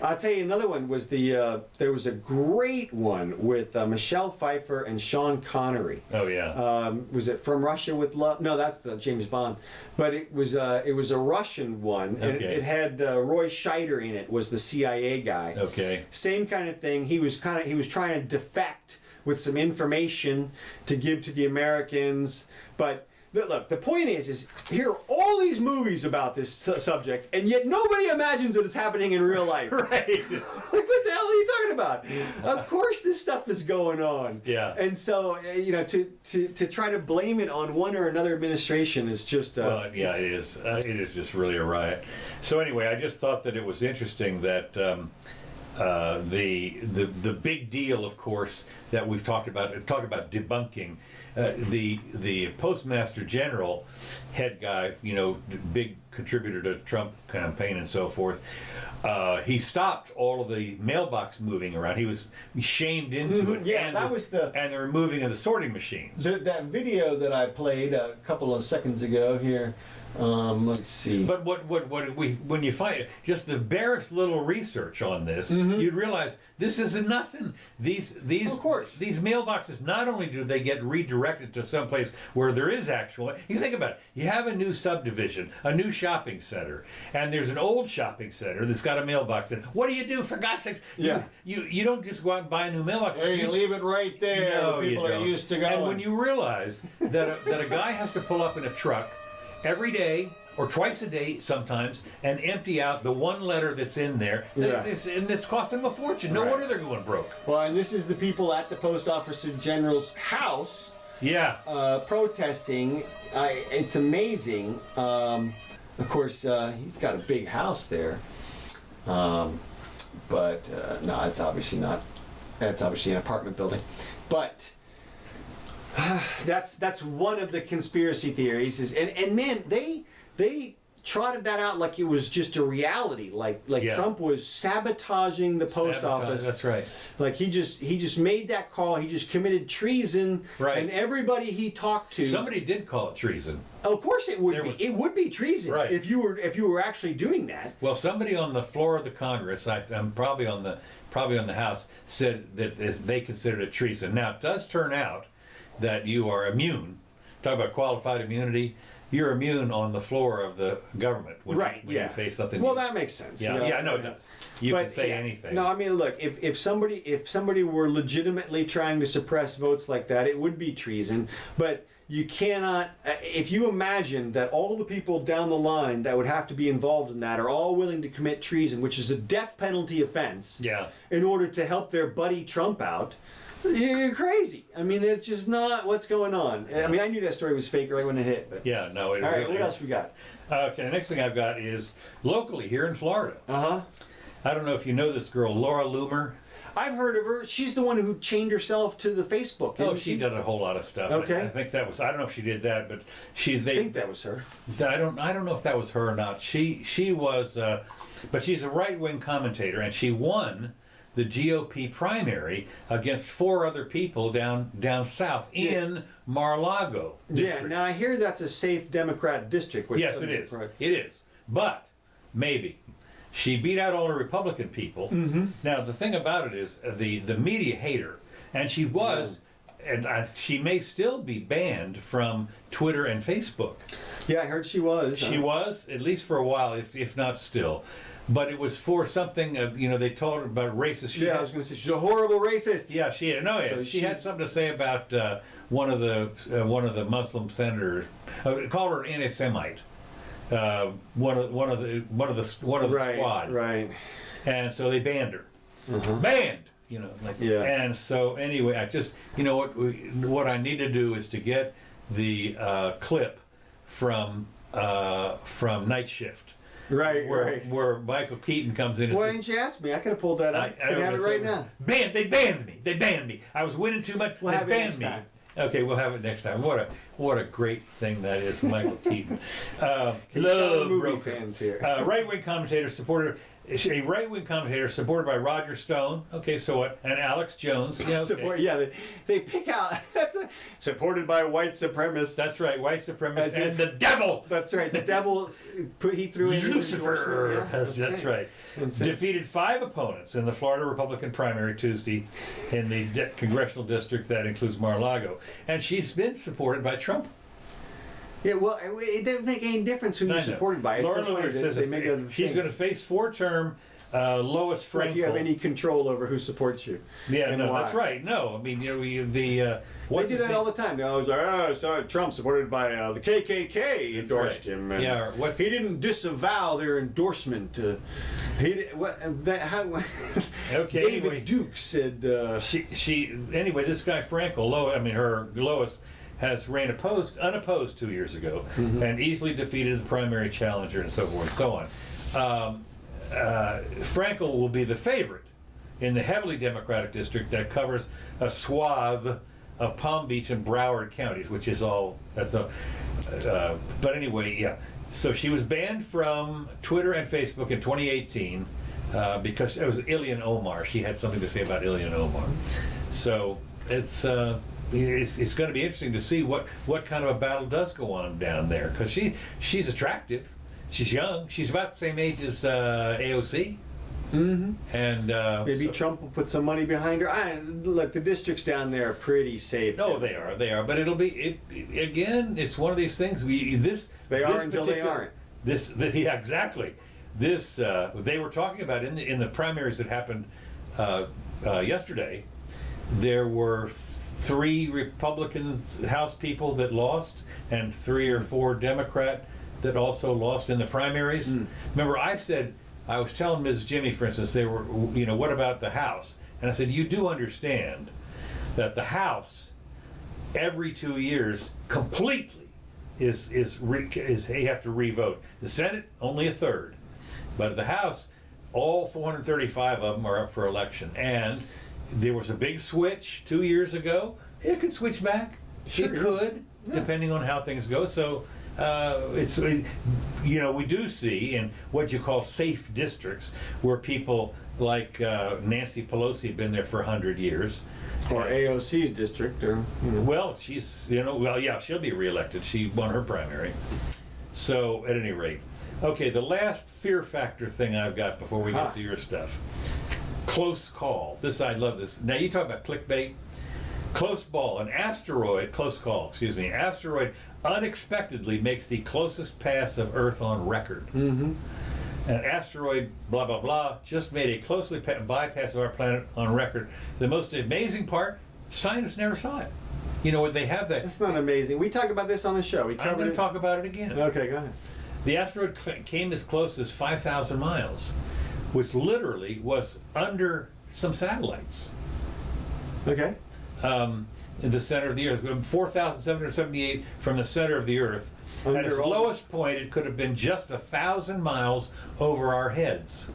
I'll tell you another one was there was a great one with Michelle Pfeiffer and Sean Connery. Oh yeah. Was it From Russia with Love? No, that's the James Bond. But it was a Russian one, and Okay. it had Roy Scheider in it. Was the CIA guy. Okay. Same kind of thing. He was trying to defect with some information to give to the Americans, but. Look, the point is here are all these movies about this subject, and yet nobody imagines that it's happening in real life. Right. Like, what the hell are you talking about? Of course this stuff is going on. Yeah. And so, to try to blame it on one or another administration is just... Well, yeah, it is. It is just really a riot. So anyway, I just thought that it was interesting that the big deal, of course, that we've talked about debunking. The Postmaster General, head guy, big contributor to the Trump campaign and so forth, he stopped all of the mailbox moving around. He was shamed into it. Yeah, and that was the... And the removing of the sorting machines. That video that I played a couple of seconds ago here, let's see. But when you find just the barest little research on this, you'd realize this isn't nothing. These Of course. these mailboxes, not only do they get redirected to someplace where there is actual. You think about it. You have a new subdivision, a new shopping center, and there's an old shopping center that's got a mailbox in it. What do you do, for God's sakes? Yeah. You don't just go out and buy a new mailbox. There, you leave it right there. No, People you are don't. used to going. And when you realize that a guy has to pull up in a truck every day or twice a day sometimes and empty out the one letter that's in there, Yeah. and it's costing them a fortune. No Right. wonder they're going broke. Well, and this is the people at the Post Office General's house Yeah. protesting. It's amazing. Of course, he's got a big house there. But no, it's obviously not. That's obviously an apartment building. But that's one of the conspiracy theories. And man, they trotted that out like it was just a reality. Like Yeah. Trump was sabotaging the post office. That's right. Like he just made that call. He just committed treason. Right. And everybody he talked to. Somebody did call it treason. Of course it would There be. was- It would be treason Right. if you were actually doing that. Well, somebody on the floor of the Congress, I'm probably on the House, said that they considered it treason. Now, it does turn out that you are immune. Talk about qualified immunity. You're immune on the floor of the government when you say something. Well, that makes sense. Yeah, no, it does. You can say anything. No, I mean, look, if somebody were legitimately trying to suppress votes like that, it would be treason. But you cannot. If you imagine that all the people down the line that would have to be involved in that are all willing to commit treason, which is a death penalty offense, Yeah. in order to help their buddy Trump out. You're crazy. I mean, it's just not what's going on. I mean, I knew that story was fake right when it hit. But Yeah, no. all right, what else we got? Okay, the next thing I've got is locally here in Florida. Uh-huh. I don't know if you know this girl, Laura Loomer. I've heard of her. She's the one who chained herself to the Facebook. Oh, Didn't she did a whole lot of stuff. Okay. I think that was. I don't know if she did that, but I think that was her. I don't know if that was her or not. She was, but she's a right-wing commentator, and she won the GOP primary against 4 other people down south in Mar-a-Lago district. Yeah. Now I hear that's a safe Democrat district. Which Yes, it is. It is. But maybe she beat out all the Republican people. Mm-hmm. Now the thing about it is the media hate her, and she was. And she may still be banned from Twitter and Facebook. Yeah, I heard she was. She was, at least for a while, if not still. But it was for something, they told her about racist. I was going to say she's a horrible racist. Yeah, she had. No, yeah, So she had something to say about one of the Muslim senators. Called her an anti-Semite. One of the squad. Right. And so they banned her. Banned. Yeah. And so anyway, I just what I need to do is to get the clip from Night Shift. Right. Where Michael Keaton comes in and Why says, didn't you ask me? I could have pulled that up. I can have it right now. They banned me. I was winning too much. We'll they have it banned next me. time. Okay, we'll have it next time. What a great thing that is, Michael Keaton. Can you tell the Love movie broker. fans here. Right-wing commentators supported. a right-wing commentator supported by Roger Stone. Okay, so what? And Alex Jones. Yeah, okay. They pick out. Supported by white supremacists. That's right, white supremacists and the devil. That's right. The devil. He threw in Lucifer. Yeah, that's right. Defeated 5 opponents in the Florida Republican primary Tuesday in the congressional district that includes Mar-a-Lago, and she's been supported by Trump. Yeah, well, it doesn't make any difference who you're supported by. It's Laura Loomer says she's going to face 4-term Lois Frankel. Like you have any control over who supports you. Yeah, and no, why. that's right. No, I mean, they do that all the time. They're always like, oh, so Trump supported by the KKK endorsed him. And yeah, he didn't disavow their endorsement. Okay, David anyway, Duke said. Anyway, this guy Frankel, Lois, has ran unopposed 2 years ago, and easily defeated the primary challenger and so forth and so on. Frankel will be the favorite in the heavily Democratic district that covers a swath of Palm Beach and Broward counties, which is all. But anyway, yeah. So she was banned from Twitter and Facebook in 2018 because it was Ilhan Omar. She had something to say about Ilhan Omar. So it's going to be interesting to see what kind of a battle does go on down there, because she's attractive, she's young, she's about the same age as AOC. Mm-hmm. And maybe Trump will put some money behind her. Look, the districts down there are pretty safe. No, they are. But it'll be again. It's one of these things. They are until they aren't. Yeah, exactly. They were talking about in the primaries that happened yesterday. There were 3 Republican House people that lost, and 3 or 4 Democrat that also lost in the primaries. Remember, I was telling Mrs. Jimmy, for instance, they were, what about the House? And I said, you do understand that the House, every 2 years, completely is they have to re-vote. The Senate, only a third. But the House, all 435 of them are up for election. And there was a big switch 2 years ago. It could switch back. Sure. It could, depending on how things go. So we do see in what you call safe districts where people like Nancy Pelosi have been there for 100 years. Or AOC's district. Well, she'll be reelected. She won her primary. So, at any rate. Okay, the last fear factor thing I've got before we get to your stuff. Close call. I love this. Now, you talk about clickbait. Close call, asteroid unexpectedly makes the closest pass of Earth on record. Mm-hmm. An asteroid, blah, blah, blah, just made a closely bypass of our planet on record. The most amazing part, scientists never saw it. They have that. That's not amazing. We talked about this on the show. I'm going to talk about it again. Okay, go ahead. The asteroid came as close as 5,000 miles, which literally was under some satellites. Okay. In the center of the Earth, 4,778 from the center of the Earth. At its lowest point, it could have been just 1,000 miles over our heads.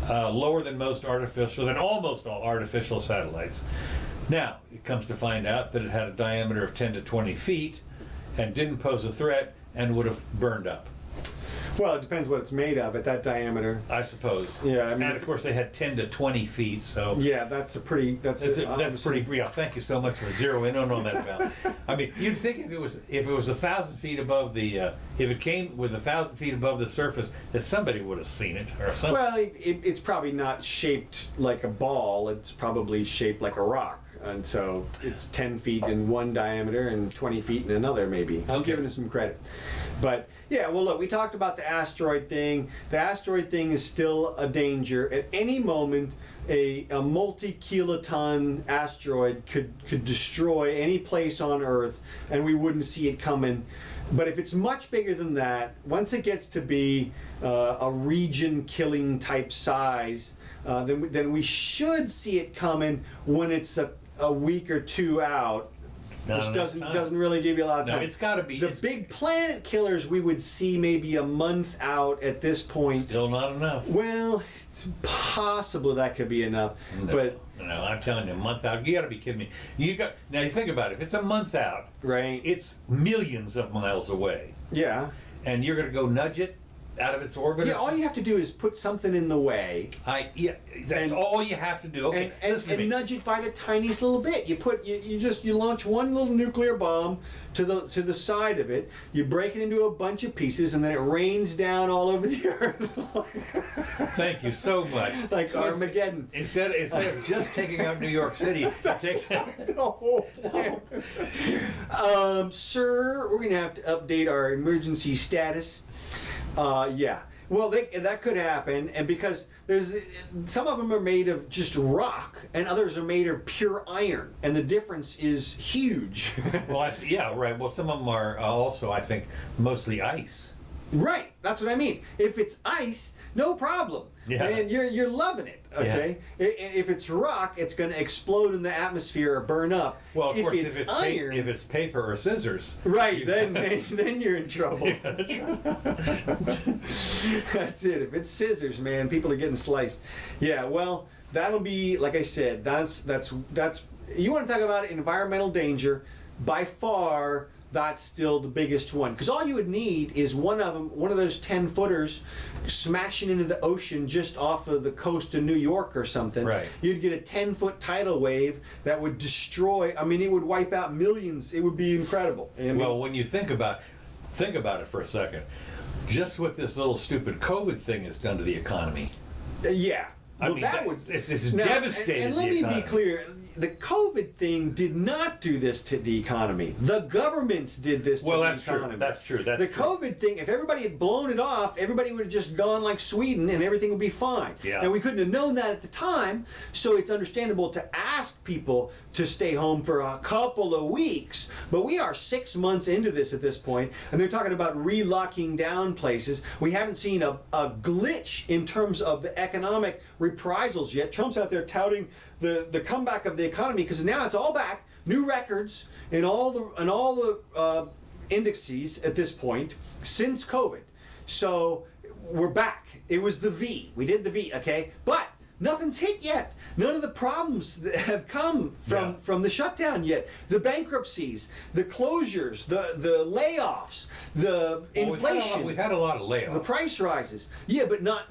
Lower than almost all artificial satellites. Now, it comes to find out that it had a diameter of 10 to 20 feet and didn't pose a threat and would have burned up. Well, it depends what it's made of at that diameter. I suppose. Yeah, and of course they had 10 to 20 feet, so. Yeah, that's pretty. Yeah, thank you so much for zeroing in on that, Val. I mean, you'd think if it was 1,000 feet above if it came with 1,000 feet above the surface, that somebody would have seen it or something. Well, it's probably not shaped like a ball. It's probably shaped like a rock. And so it's 10 feet in one diameter and 20 feet in another, maybe. I'm giving it some credit. But yeah, well, look, we talked about the asteroid thing. The asteroid thing is still a danger. At any moment, a multi-kiloton asteroid could destroy any place on Earth, and we wouldn't see it coming. But if it's much bigger than that, once it gets to be a region-killing type size, then we should see it coming when it's a week or 2 out, which doesn't really give you a lot of time. No, it's got to be. The big planet killers we would see maybe a month out at this point. Still not enough. Well, it's possible that could be enough, but no, I'm telling you, a month out. You got to be kidding me. Now you think about it. If it's a month out, right? It's millions of miles away. Yeah. And you're going to go nudge it out of its orbit. Yeah, all you have to do is put something in the way. That's all you have to do. Okay, and nudge it by the tiniest little bit. You launch one little nuclear bomb to the side of it. You break it into a bunch of pieces, and then it rains down all over the earth. Thank you so much. Like Armageddon. Instead of just taking out New York City, it takes out the whole plan. Sir, we're gonna have to update our emergency status. Yeah. Well, that could happen, and because there's some of them are made of just rock, and others are made of pure iron, and the difference is huge. Well, yeah, right. Well, some of them are also, I think, mostly ice. Right. That's what I mean. If it's ice, no problem. Yeah. And you're loving it. Okay. Yeah. If it's rock, it's going to explode in the atmosphere or burn up. Well, of course, if it's iron, if it's paper or scissors, right? Then you're in trouble. Yeah, that's it. If it's scissors, man, people are getting sliced. Yeah. Well, that'll be, like I said. That's. You want to talk about environmental danger? By far, that's still the biggest one, because all you would need is one of those 10-footers smashing into the ocean just off of the coast of New York or something. Right. You'd get a 10-foot tidal wave that would destroy. I mean, it would wipe out millions. It would be incredible. Well, when you think about it for a second, just what this little stupid COVID thing has done to the economy. Yeah. Well, it's devastating. And let me be clear. The COVID thing did not do this to the economy. The governments did this to the economy. That's true. The COVID thing, if everybody had blown it off, everybody would have just gone like Sweden and everything would be fine. Yeah. And we couldn't have known that at the time, so it's understandable to ask people to stay home for a couple of weeks. But we are 6 months into this at this point, and they're talking about relocking down places. We haven't seen a glitch in terms of the economic reprisals yet. Trump's out there touting the comeback of the economy, because now it's all back, new records in all the indices at this point since COVID. So we're back. It was the V. We did the V, okay? But nothing's hit yet. None of the problems that have come from the shutdown yet. The bankruptcies, the closures, the layoffs, the inflation. We've had a lot of layoffs. The price rises. Yeah, but not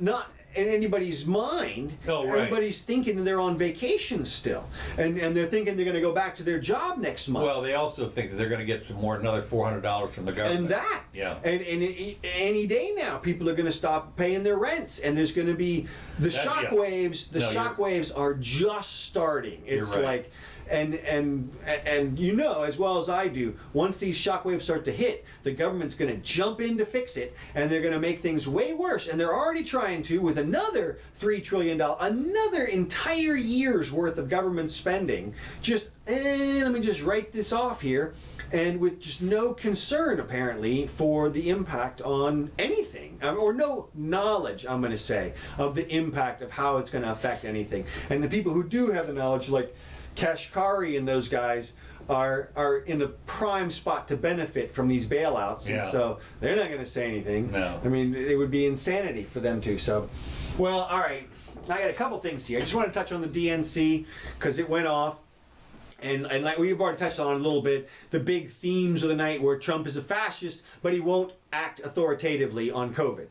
in anybody's mind. Oh, right. Everybody's thinking that they're on vacation still, and they're thinking they're going to go back to their job next month. Well, they also think that they're going to get another $400 from the government. And that. Yeah. And any day now, people are going to stop paying their rents, and there's going to be the shockwaves. The shockwaves are just starting. It's right. like. And you know as well as I do, once these shockwaves start to hit, the government's going to jump in to fix it, and they're going to make things way worse. And they're already trying to with another $3 trillion, another entire year's worth of government spending. Let me just write this off here, and with just no concern apparently for the impact on anything, or no knowledge, I'm going to say, of the impact of how it's going to affect anything. And the people who do have the knowledge, like Kashkari and those guys, are in a prime spot to benefit from these bailouts, and so they're not going to say anything. No. I mean, it would be insanity for them to. So, well, all right. I got a couple things here. I just want to touch on the DNC because it went off. And like we've already touched on a little bit, the big themes of the night were Trump is a fascist, but he won't act authoritatively on COVID,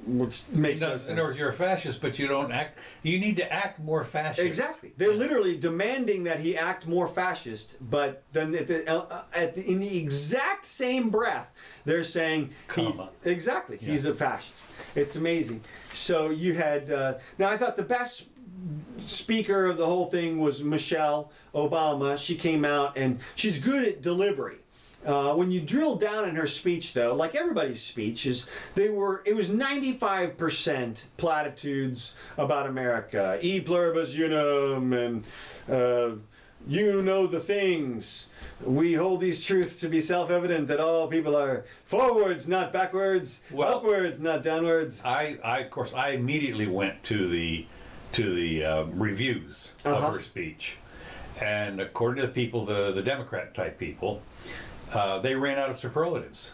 which makes no sense. In other words, you're a fascist, but you don't act. You need to act more fascist. Exactly. They're literally demanding that he act more fascist, but then in the exact same breath, they're saying he's a fascist. It's amazing. So you had now. I thought the best speaker of the whole thing was Michelle Obama. She came out and she's good at delivery. When you drill down in her speech, though, like everybody's speeches, it was 95% platitudes about America. E pluribus unum, and you know the things. We hold these truths to be self-evident, that all people are forwards, not backwards, upwards, not downwards. Of course, I immediately went to the reviews of her speech, and according to the people, the Democrat type people, they ran out of superlatives.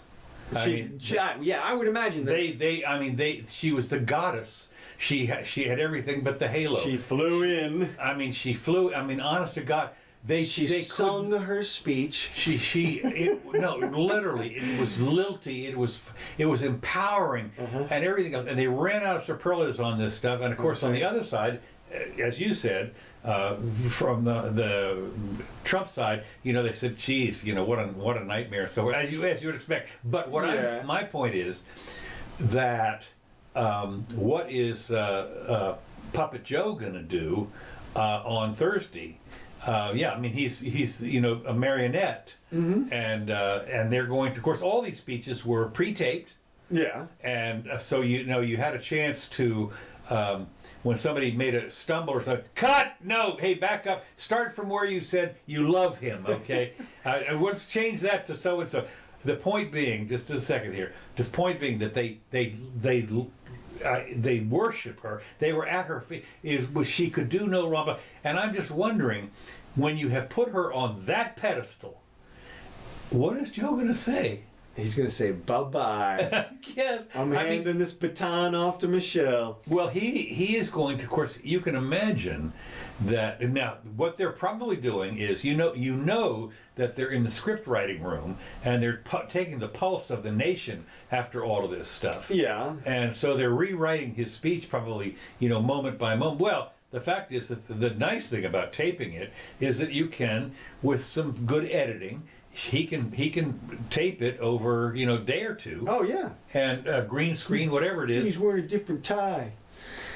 I would imagine that she was the goddess. She had everything but the halo. She flew in. She flew. Honest to God, She sung her speech. Literally, it was lilty. It was empowering, and everything else. And they ran out of superlatives on this stuff. And of course, on the other side, as you said, from the Trump side, they said, "Geez, what a nightmare." So as you would expect. But my point is that what is Puppet Joe going to do on Thursday? He's a marionette, and they're going to. Of course, all these speeches were pre-taped. Yeah, and so you had a chance to. When somebody made a stumble or something, cut! No, hey, back up. Start from where you said you love him, okay? Let's change that to so-and-so. The point being, just a second here, the point being that they worship her. They were at her feet. She could do no wrong. And I'm just wondering, when you have put her on that pedestal, what is Joe going to say? He's going to say, bye-bye. Yes. I'm handing this baton off to Michelle. Well, he is going to, of course, you can imagine that. Now, what they're probably doing is, you know that they're in the script writing room, and they're taking the pulse of the nation after all of this stuff. Yeah. And so they're rewriting his speech probably, moment by moment. Well, the fact is that the nice thing about taping it is that you can, with some good editing, he can tape it over a day or two. Oh yeah. And green screen, whatever it is. He's wearing a different tie.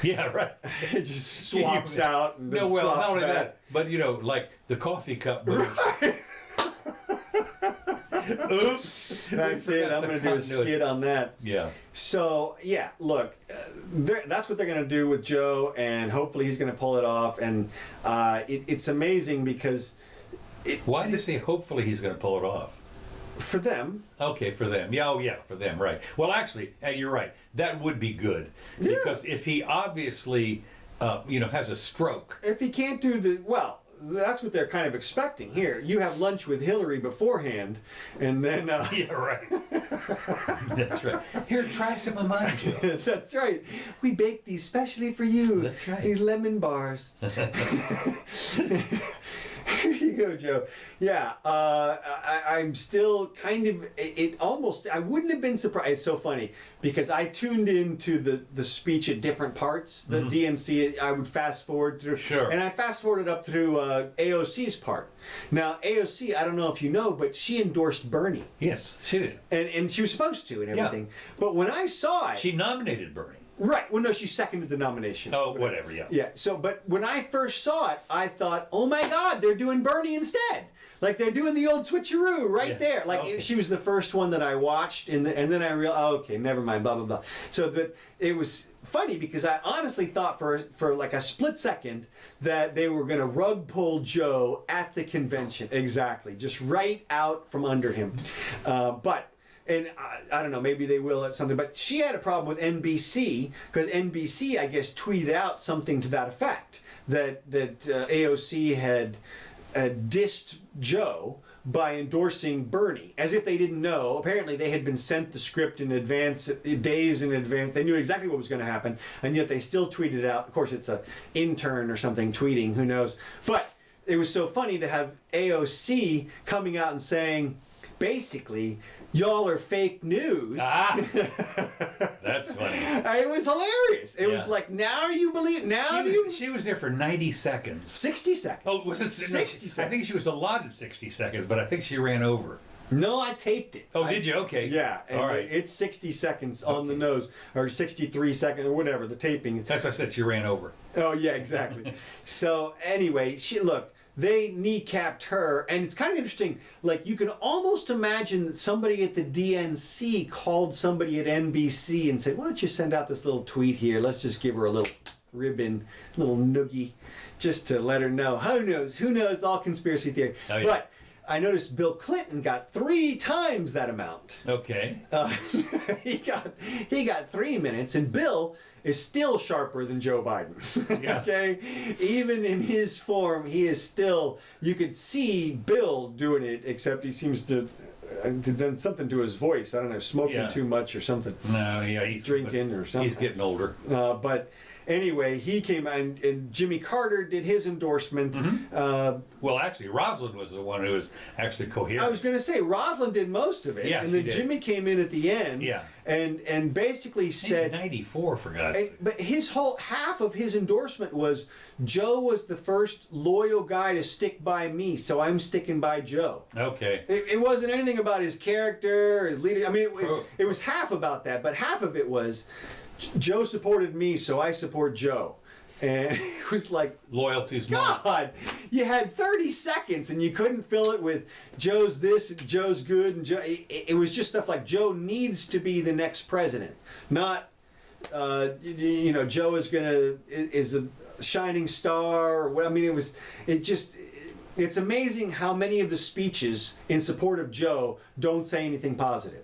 Yeah, right. It just swaps out and then swaps not only back. that, but like the coffee cup moves. Right. Oops. That's it. I'm going to do a skit on that. Yeah. So yeah, look, that's what they're going to do with Joe, and hopefully he's going to pull it off. And it's amazing because. Why do you say hopefully he's going to pull it off? For them. Okay, for them. Yeah, for them, right. Well, actually, you're right. That would be good. Because if he obviously, has a stroke. If he can't do that's what they're kind of expecting here. You have lunch with Hillary beforehand, and then... Yeah, right. That's right. Here, try some of mine, Joe. That's right. We baked these specially for you. That's right. These lemon bars. Here you go, Joe. Yeah, I'm still kind of. I wouldn't have been surprised. It's so funny because I tuned into the speech at different parts. The DNC, I would fast forward through. Sure. And I fast forwarded up through AOC's part. Now AOC, I don't know if you know, but she endorsed Bernie. Yes, she did. And she was supposed to and everything. Yeah. But when I saw it, she nominated Bernie. Right. Well, no, she seconded the nomination. Oh, whatever, yeah. Yeah. So, but when I first saw it, I thought, oh my God, they're doing Bernie instead. Like they're doing the old switcheroo right there. Like she was the first one that I watched, and then I realized, oh, okay, never mind, blah blah blah. So that it was funny because I honestly thought for like a split second that they were going to rug pull Joe at the convention. Exactly, just right out from under him. But. And I don't know, maybe they will at something. But she had a problem with NBC because NBC, I guess, tweeted out something to that effect that AOC had dissed Joe by endorsing Bernie, as if they didn't know. Apparently, they had been sent the script in advance, days in advance. They knew exactly what was going to happen, and yet they still tweeted it out. Of course, it's an intern or something tweeting. Who knows? But it was so funny to have AOC coming out and saying, basically, y'all are fake news. That's funny. It was hilarious. It was like, now you believe, She was there for 90 seconds. 60 seconds. Oh, was it 60 seconds? I think she was allotted 60 seconds, but I think she ran over. No, I taped it. Oh, did you? Okay. Yeah. All right. It's 60 seconds on the nose, or 63 seconds, or whatever, the taping. That's what I said, she ran over. Oh, yeah, exactly. So, anyway, they kneecapped her, and it's kind of interesting. Like, you can almost imagine that somebody at the DNC called somebody at NBC and said, why don't you send out this little tweet here? Let's just give her a little ribbon, little noogie, just to let her know. Who knows, all conspiracy theory. Oh, yeah. But I noticed Bill Clinton got 3 times that amount. Okay. He got 3 minutes, and Bill is still sharper than Joe Biden. Yeah. Okay? Even in his form, he is still, you could see Bill doing it, except he seems to have done something to his voice. I don't know, smoking too much or something. No, yeah, he's drinking or something. He's getting older. But anyway, he came and Jimmy Carter did his endorsement. Well, actually, Rosalind was the one who was actually coherent. I was going to say Rosalind did most of it, Yeah, and she then did. Jimmy came in at the end. Yeah. And basically said, 94 for God's sake. but his whole half of his endorsement was Joe was the first loyal guy to stick by me, so I'm sticking by Joe. Okay. It wasn't anything about his character, his leader. I mean, it was half about that, but half of it was Joe supported me, so I support Joe. And it was like, Loyalty's more. God, you had 30 seconds and you couldn't fill it with Joe's this, Joe's good, and Joe. It was just stuff like Joe needs to be the next president, not Joe is a shining star. Or what I mean, it's amazing how many of the speeches in support of Joe don't say anything positive.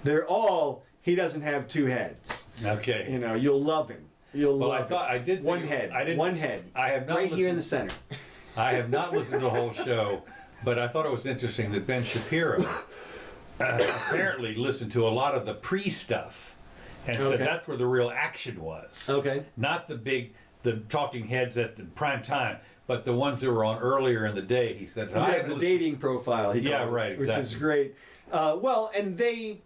They're all he doesn't have two heads. Okay. You'll love him. You'll Well, love I thought him. I did. One think- head. I didn't. One head. I have not right here in the listened- center. I have not listened to the whole show, but I thought it was interesting that Ben Shapiro apparently listened to a lot of the pre-stuff and said Okay. that's where the real action was. Okay. Not the talking heads at the prime time, but the ones that were on earlier in the day. He said, Yeah, the dating profile. He Yeah, called it, right, Which is exactly. great. Well, and they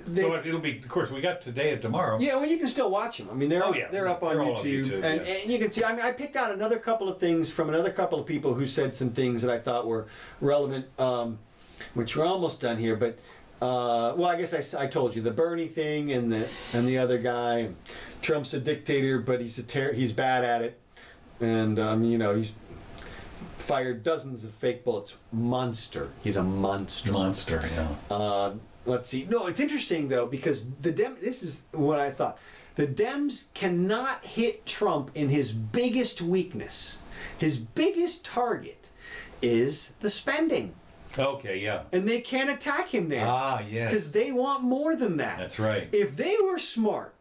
So it'll be, of course, we got today and tomorrow. yeah, well, you can still watch them. I mean, they're Oh, yeah. they're up on They're all on YouTube, YouTube, and, yes. and you can see. I mean, I picked out another couple of things from another couple of people who said some things that I thought were relevant, which we're almost done here. But well, I guess I told you the Bernie thing and the other guy. Trump's a dictator, but he's bad at it, and he's fired dozens of fake bullets. Monster. He's a monster. Monster, yeah. Let's see. No, it's interesting though because this is what I thought. The Dems cannot hit Trump in his biggest weakness. His biggest target is the spending. Okay, yeah. And they can't attack him there. Ah, yes. Because they want more than that. That's right. If they were smart,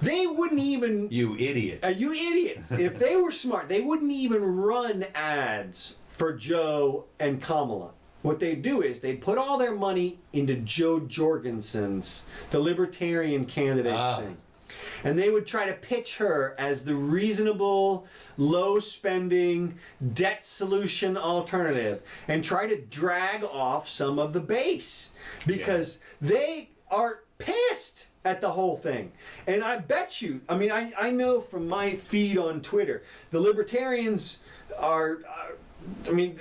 they wouldn't even... You idiot. You idiots. If they were smart, they wouldn't even run ads for Joe and Kamala. What they'd do is they'd put all their money into Joe Jorgensen's, the libertarian candidates thing. And they would try to pitch her as the reasonable, low-spending, debt solution alternative and try to drag off some of the base because they are pissed at the whole thing. And I bet you, I mean, I know from my feed on Twitter, the libertarians are, I mean,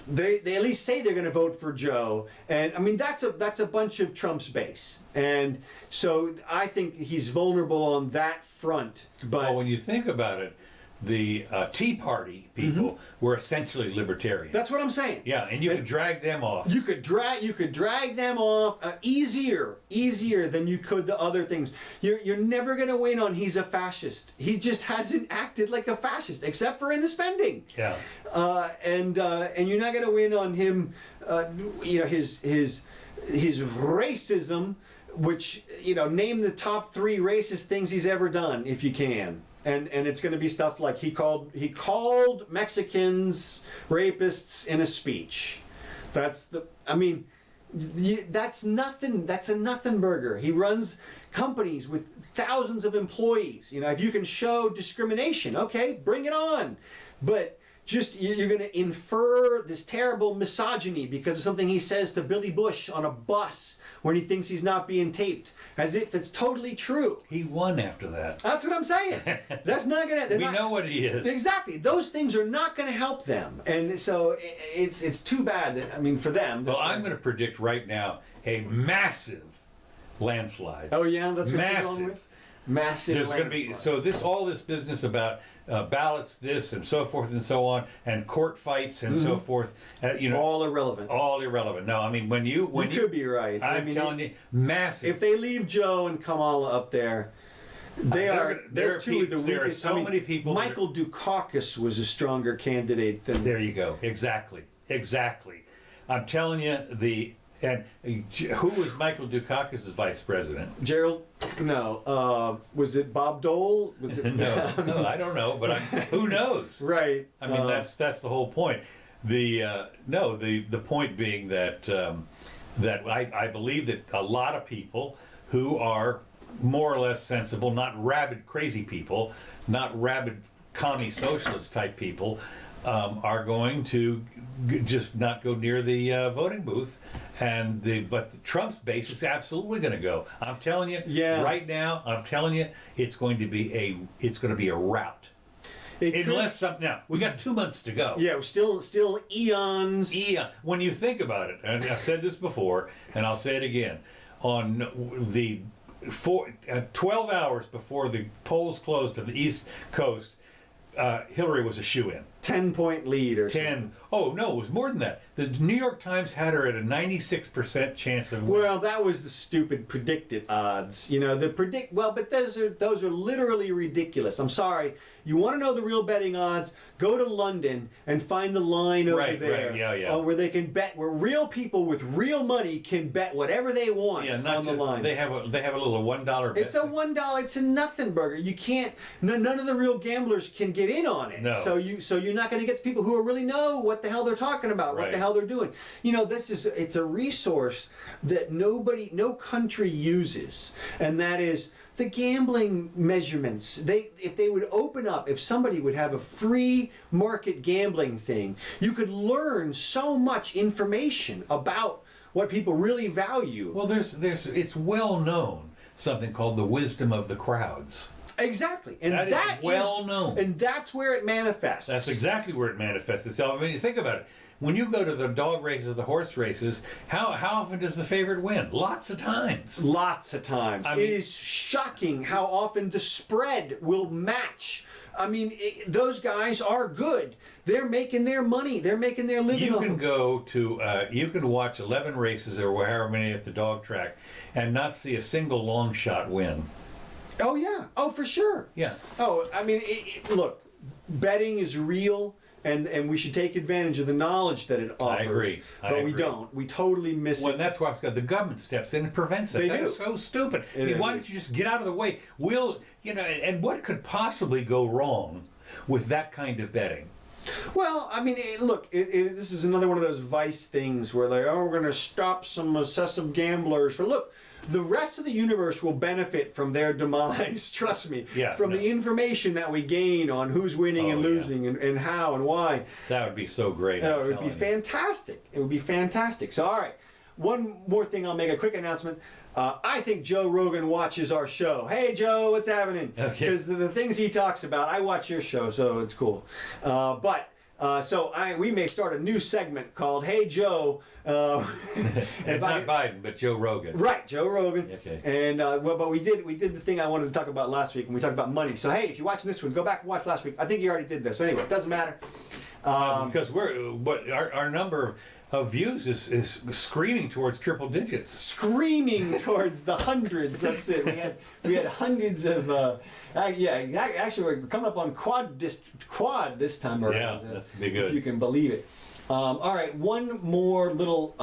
they at least say they're going to vote for Joe, and I mean that's a bunch of Trump's base, and so I think he's vulnerable on that front. But Well, when you think about it, the Tea Party people were essentially libertarians. that's what I'm saying. Yeah, and you could drag them off. You could drag them off easier than you could the other things. You're never going to win on he's a fascist. He just hasn't acted like a fascist, except for in the spending. Yeah. And you're not going to win on him. His racism, which name the top 3 racist things he's ever done if you can. And it's going to be stuff like he called Mexicans rapists in a speech. That's nothing. That's a nothing burger. He runs companies with thousands of employees. If you can show discrimination, okay, bring it on. But just you're going to infer this terrible misogyny because of something he says to Billy Bush on a bus when he thinks he's not being taped, as if it's totally true. He won after that. That's what I'm saying. That's not going to... We know what he is. Exactly. Those things are not going to help them. And so it's too bad that, for them... Well, I'm going to predict right now a massive landslide. Oh, yeah? That's what you're going Massive. with? Massive There's going to be all this business about ballots, this and so forth and so on, and court fights and so forth. all irrelevant. All irrelevant. No, I mean when you could be right. I'm telling you, massive. If they leave Joe and Kamala up there, they're two of the weakest. There are so many people. Michael Dukakis was a stronger candidate than. There you go. Exactly. I'm telling you And who was Michael Dukakis' vice president? Gerald? No. Was it Bob Dole? Was it, No, I don't know, but who knows? Right. I mean, that's the whole point. The point being that I believe that a lot of people who are more or less sensible, not rabid crazy people, not rabid commie socialist type people, are going to just not go near the voting booth, but Trump's base is absolutely going to go. I'm telling you, right now, I'm telling you, it's going to be a rout. Now we got 2 months to go. Yeah, still eons. When you think about it, and I've said this before, and I'll say it again, on the 12 hours before the polls closed on the East Coast, Hillary was a shoo-in. 10-point lead or 10. something. Oh, no, it was more than that. The New York Times had her at a 96% chance of winning. Well, that was the stupid predicted odds. You know, but those are literally ridiculous. I'm sorry. You want to know the real betting odds? Go to London and find the line over there. Right, yeah. Where they can bet, where real people with real money can bet whatever they want on the lines. They have a little $1 bet. It's a $1. It's a nothing burger. You can't. None of the real gamblers can get in on it. No. So you're not going to get the people who really know what the hell they're talking about, what the hell they're doing. You know, it's a resource that no country uses, and that is the gambling measurements. If they would open up, if somebody would have a free market gambling thing, you could learn so much information about what people really value. Well, it's well known, something called the wisdom of the crowds. Exactly, and that is well known, and that's where it manifests. That's exactly where it manifests itself. I mean, think about it. When you go to the dog races, the horse races, how often does the favorite win? Lots of times. Lots of times. It is shocking how often the spread will match. I mean, those guys are good. They're making their money. They're making their living. You can watch 11 races or however many at the dog track and not see a single long shot win. Oh, yeah. Oh, for sure. Yeah. Oh, I mean, look, betting is real, and we should take advantage of the knowledge that it offers. I agree. But we don't. We totally miss it. Well, that's why the government steps in and prevents it. That's so stupid. I mean, why don't you just get out of the way? And what could possibly go wrong with that kind of betting? Well, I mean, look, this is another one of those vice things where we're going to stop some excessive gamblers. But look, the rest of the universe will benefit from their demise, trust me. The information that we gain on who's winning and losing and how and why. That would be so great. It would be fantastic. It would be fantastic. So, all right, one more thing, I'll make a quick announcement. I think Joe Rogan watches our show. Hey, Joe, what's happening? Because the things he talks about, I watch your show, so it's cool. We may start a new segment called "Hey Joe." And not Biden, but Joe Rogan. Right, Joe Rogan. Okay. And but we did the thing I wanted to talk about last week, and we talked about money. So hey, if you're watching this one, go back and watch last week. I think you already did this. So anyway, it doesn't matter. Because our number of views is screaming towards triple digits. Screaming towards the hundreds. That's it. We had hundreds of. Actually, we're coming up on quad this time around. Yeah, that's be good. If you can believe it. All right, one more little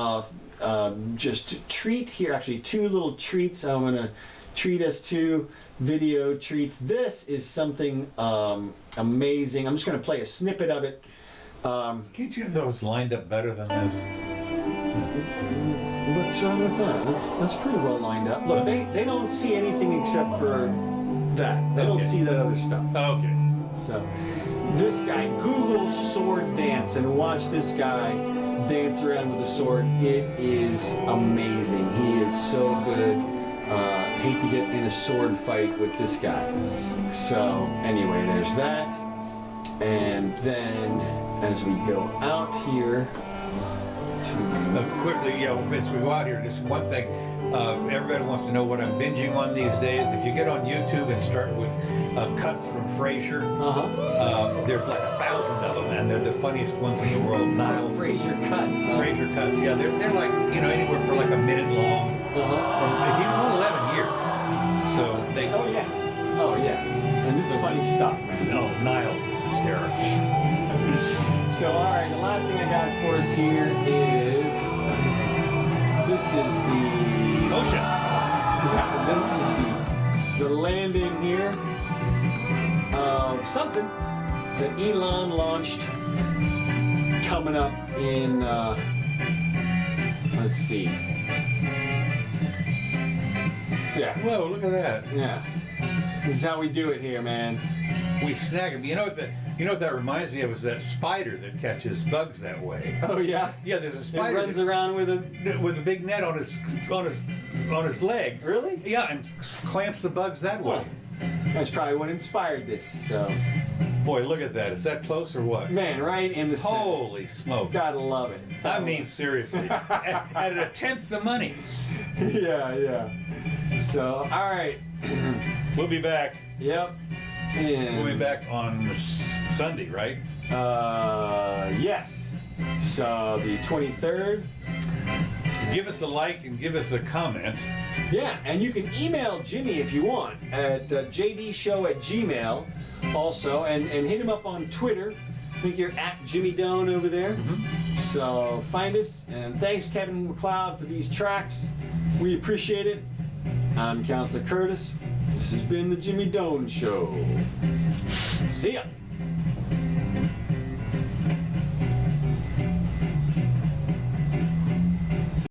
just treat here. Actually, two little treats. I'm gonna treat us to video treats. This is something amazing. I'm just gonna play a snippet of it. Can't you have those lined up better than this? What's wrong with that? That's pretty well lined up. Look, they don't see anything except for that. They don't see that other stuff. Okay. So, this guy, Google sword dance and watch this guy dance around with a sword. It is amazing. He is so good. Hate to get in a sword fight with this guy. So, anyway, there's that. And then, as we go out here quickly, as we go out here, just one thing. Everybody wants to know what I'm binging on these days. If you get on YouTube and start with cuts from Frasier, there's like 1,000 of them, and they're the funniest ones in the world. Niles. Frasier cuts. Frasier cuts, yeah. They're like, anywhere for like a minute long. He was on 11 years. So they... Oh, yeah. And this is funny stuff, man. Niles is hysterical. So, all right, the last thing I got for us here is... This is the... Ocean. This is the landing here of something that Elon launched coming up in, let's see. Yeah. Whoa, look at that. Yeah. This is how we do it here, man. We snag them. You know what that reminds me of is that spider that catches bugs that way. Oh yeah. Yeah, there's a It spider runs around with a. with a big net on his legs. Really? Yeah, and clamps the bugs that way. That's probably what inspired this. So, Boy, look at that. Is that close or what? man, right in the center. Holy smoke. Gotta love it. I mean, seriously. at a tenth the money. Yeah. So, all right. We'll be back. Yep. And, We'll be back on Sunday, right? Yes. So the 23rd. Give us a like and give us a comment. Yeah, and you can email Jimmy if you want at jdshow@gmail. Also, and hit him up on Twitter. I think you're at Jimmy Doane over there. So find us, and thanks Kevin MacLeod for these tracks. We appreciate it. I'm Counselor Curtis. This has been the Jimmy Doane Show. See ya.